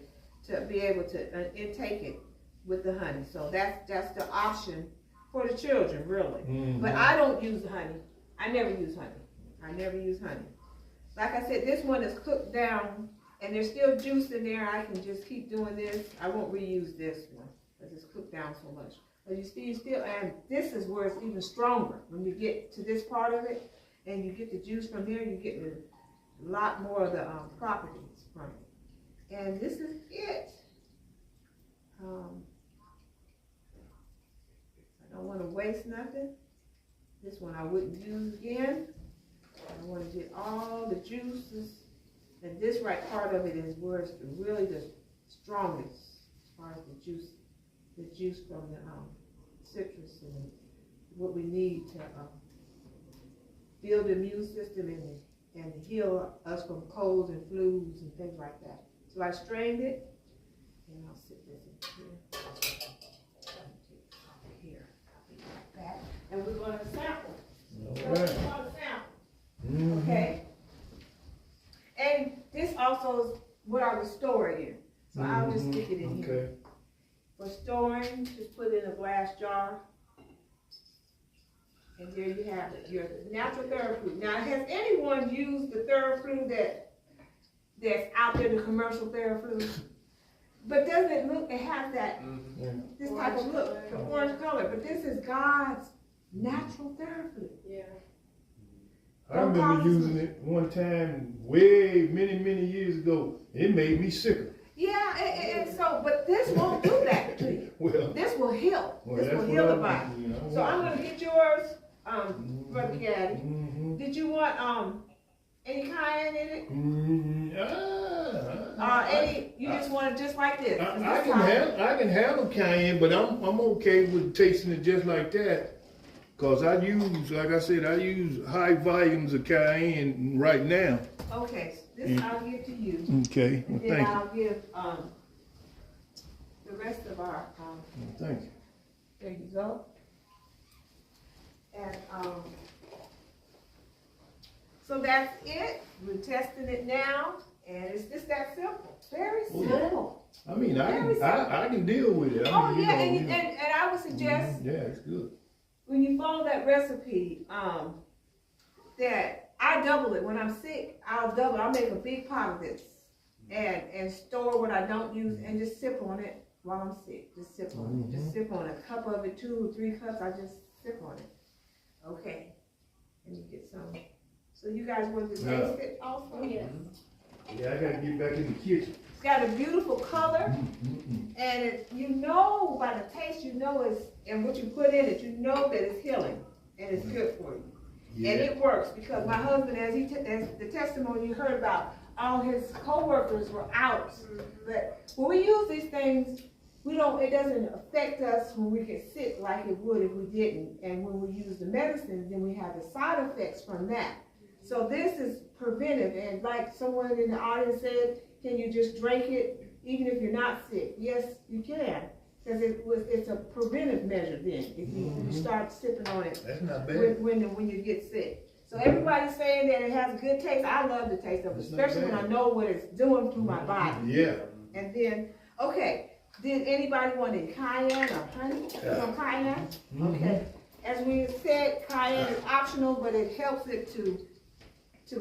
to be able to intake it with the honey. So that's the option for the children, really. But I don't use honey. I never use honey. Like I said, this one is cooked down and there's still juice in there. I can just keep doing this. I won't reuse this one because it's cooked down so much. But you still, and this is where it's even stronger. When you get to this part of it and you get the juice from here, you get a lot more of the properties from it. And this is it. I don't want to waste nothing. This one I wouldn't use again. I want to get all the juices. And this right part of it is where it's really the strongest as far as the juice from the citrus and what we need to build the immune system and heal us from colds and flus and things like that. So I strained it, and I'll sit this in here. I'll be right back. And we're going to sample. All right. Okay? And this also is what I would store it in. So I'll just stick it in here. For storing, just put it in a glass jar. And there you have it, your natural Theraflu. Now, has anyone used the Theraflu that's out there, the commercial Theraflu? But doesn't it look, it has that, this type of look, the orange color, but this is God's natural Theraflu. Yeah. I remember using it one time way many years ago. It made me sicker. Yeah, and so, but this won't do that to you. Well, This will heal. This will heal the body. So I'm gonna get yours, Brother Gaddy. Did you want any cayenne in it? Any? You just want it just like this? I can handle cayenne, but I'm okay with tasting it just like that. Cause I use high volumes of cayenne right now. Okay, this I'll give to you. Okay, well, And then thank you. I'll give the rest of our Thank you. there you go. And so that's it. We're testing it now, and it's just that simple. Very simple. I mean, I can deal with it. I mean, and I would suggest yeah, it's good. when you follow that recipe, that I double it. When I'm sick, I'll make a big pot of this and store what I don't use and just sip on it while I'm sick. Just sip on it. Just sip on a cup of it, 2 or 3 cups, I just sip on it. Okay. And you get some. So you guys want to taste it also? Yes. Yeah, I gotta get back in the kitchen. It's got a beautiful color, and by the taste, and what you put in it, you know that it's healing and it's good for you. Yeah. And it works because my husband, as the testimony you heard about, all his co-workers were out. But when we use these things, it doesn't affect us when we get sick like it would if we didn't. And when we use the medicines, then we have the side effects from that. So this is preventive, and like someone in the audience said, can you just drink it even if you're not sick? Yes, you can, because it's a preventive measure then, if you start sipping on it. That's not bad. When you get sick. So everybody's saying that it has a good taste. I love the taste of it, especially when I know what it's doing through my body. Yeah. And then, okay, did anybody want any cayenne or honey? Some cayenne? Okay. as we said, cayenne is optional, but it helps it to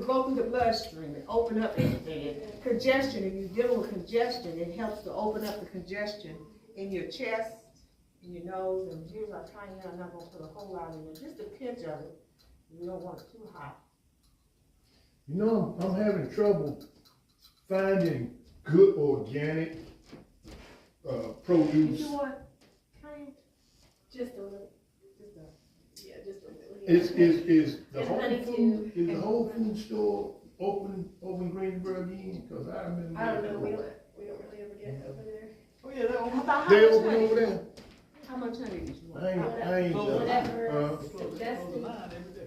go through the bloodstream and open up everything. And congestion, if you're dealing with congestion, it helps to open up the congestion in your chest, in your nose, and here's our cayenne. I'm not gonna put a whole lot in there, just a pinch of it. You don't want it too hot. You know, I'm having trouble finding good organic produce. You want cayenne? Just a little, Just a, yeah, just a little. Is the And Whole honey Food, too. is the Whole Food store open in Greensboro again? Cause I remember. I don't know, we don't really ever get over there. Oh, yeah, they're how about They how much open honey? over there? How much honey did you want? I ain't. Whatever suggested.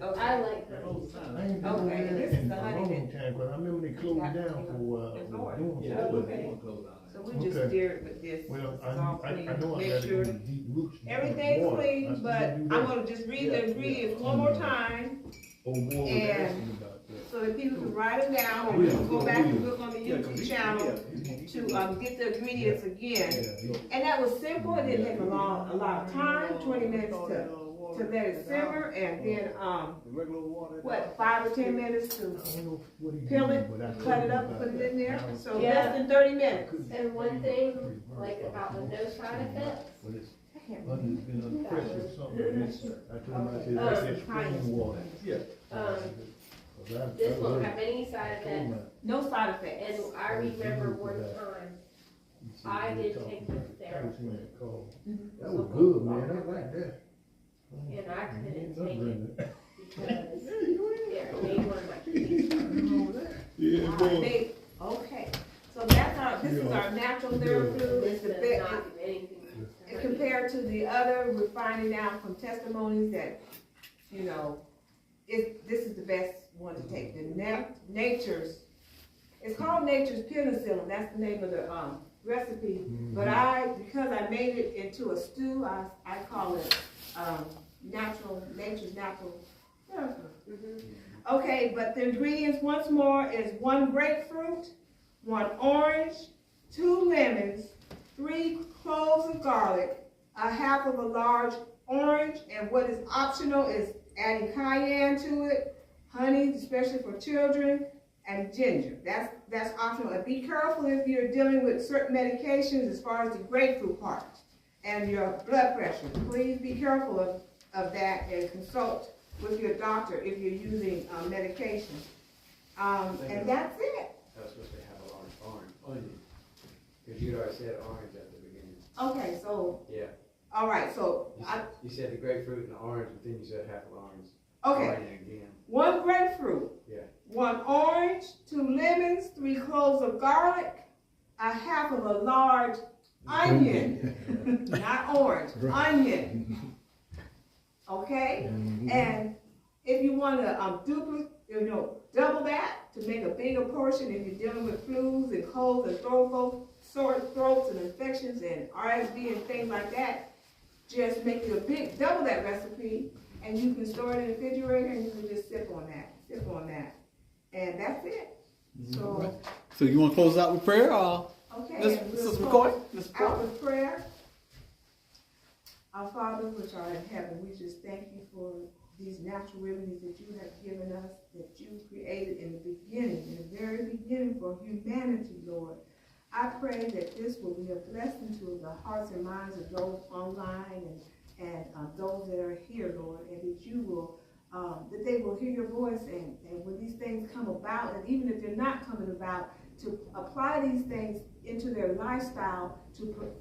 Okay. I like honey. I ain't been over Okay, there this is in the a honey long that- time, but I remember they closed down for a while. It's hard. Doing Yeah, something. they Okay. won't close down. So we just Okay. steer it with this. Well, This is all I clean. know I Make gotta sure go to deep roots. everything's Water. I clean, still but do I'm that. gonna just read the ingredients one more time, Oh, boy, was and- asking about that. so that people can write them down, or we can go back and look on the YouTube channel to, get the ingredients again. Yeah, look. And that was simple, it didn't take a lot of time, 20 minutes to let it simmer, and then, what, 5 or 10 minutes to I don't know what he peel did, it, but I cut told it him up, about put it that. in there, Now, so Yeah. less than 30 minutes. And one thing, like about the no side effects, But it's I can't under, remember. been under pressure or something. I told him, I said, Oh, that's that it's spring water. Yeah. this won't have any side effects. No side effects. And I remember one time, I did take this therapy. That was good, man, I like that. And I couldn't take it it. because it made one of my kids. Yeah, All boy. right, okay, so this is our natural therapy, This it's the does best, not do anything. and compared to the other, we're finding out from testimonies that, this is the best one to take, nature's, it's called nature's penicillin, that's the name of the, recipe, but because I made it into a stew, I call it, nature's natural therapy. Okay, but the ingredients once more is 1 grapefruit, 1 orange, 2 lemons, 3 cloves of garlic, a half of a large orange, and what is optional is adding cayenne to it, honey, especially for children, and ginger. That's optional. And be careful if you're dealing with certain medications as far as the grapefruit part and your blood pressure. Please be careful of that and consult with your doctor if you're using medication. And that's it. I was supposed to have an orange. Because you'd already said orange at the beginning. Okay, so, Yeah. all right, so, You said the grapefruit and the orange, but then you said half of orange. okay, Right again. 1 grapefruit, Yeah. 1 orange, 2 lemons, 3 cloves of garlic, a half of a large onion, not orange, onion. Okay, and if you want to double that to make a bigger portion, if you're dealing with flus and colds and sore throats and infections and RSV and things like that, just make it double that recipe, and you can store it in the refrigerator and you can just sip on that, and that's it. So you want to close out with prayer, or Okay, and Let's we'll record. close Let's out record. with prayer. Our Father, which art in heaven, we just thank you for these natural remedies that you have given us, that you created in the very beginning for humanity, Lord. I pray that this will be a blessing to the hearts and minds of those online and those that are here, Lord, and that you will, that they will hear your voice, and when these things come about, and even if they're not coming about, to apply these things into their lifestyle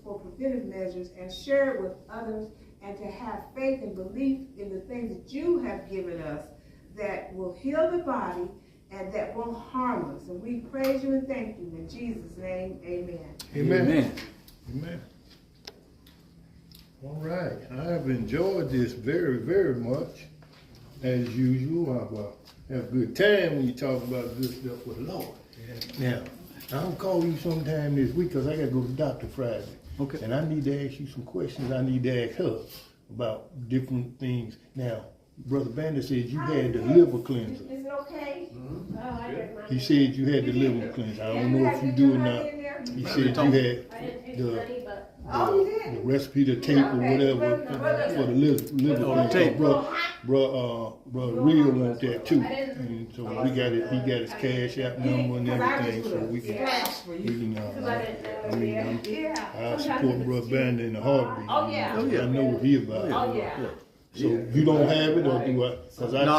for preventive measures and share it with others, and to have faith and belief in the things that you have given us that will heal the body and that won't harm us. And we praise you and thank you in Jesus' name, amen. Amen. Amen. All right, I've enjoyed this very, very much. As usual, I have a good time when you talk about good stuff with the Lord. Now, I'll call you sometime this week because I got to go to the doctor Friday. Okay. And I need to ask you some questions. I need to ask her about different things. Now, Brother Bandit said you had the liver cleanser. Is it okay? Oh, I drank mine. He said you had the liver cleanser. I don't know if you do or not. He said you had I didn't taste the honey, but Oh, you the did? recipe, the tape or Okay. whatever Well, for the liver. On the tape. Bro, Real want that too. And so he got his cash app number and everything, so we can, Cause I didn't know. I mean, Yeah. I support Bro Band in the heartbeat. Oh, yeah. Oh, yeah. I know what he about. Oh, yeah. So you don't have it, or do I? Cause No,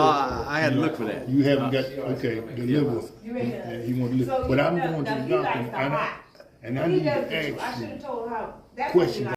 I had to look for that. You haven't got, okay, the liver. You ain't And he want to So live, but I'm you know, going to now the he doctor, likes the and hot. I need to He does it too. I ask should you have told her that. questions.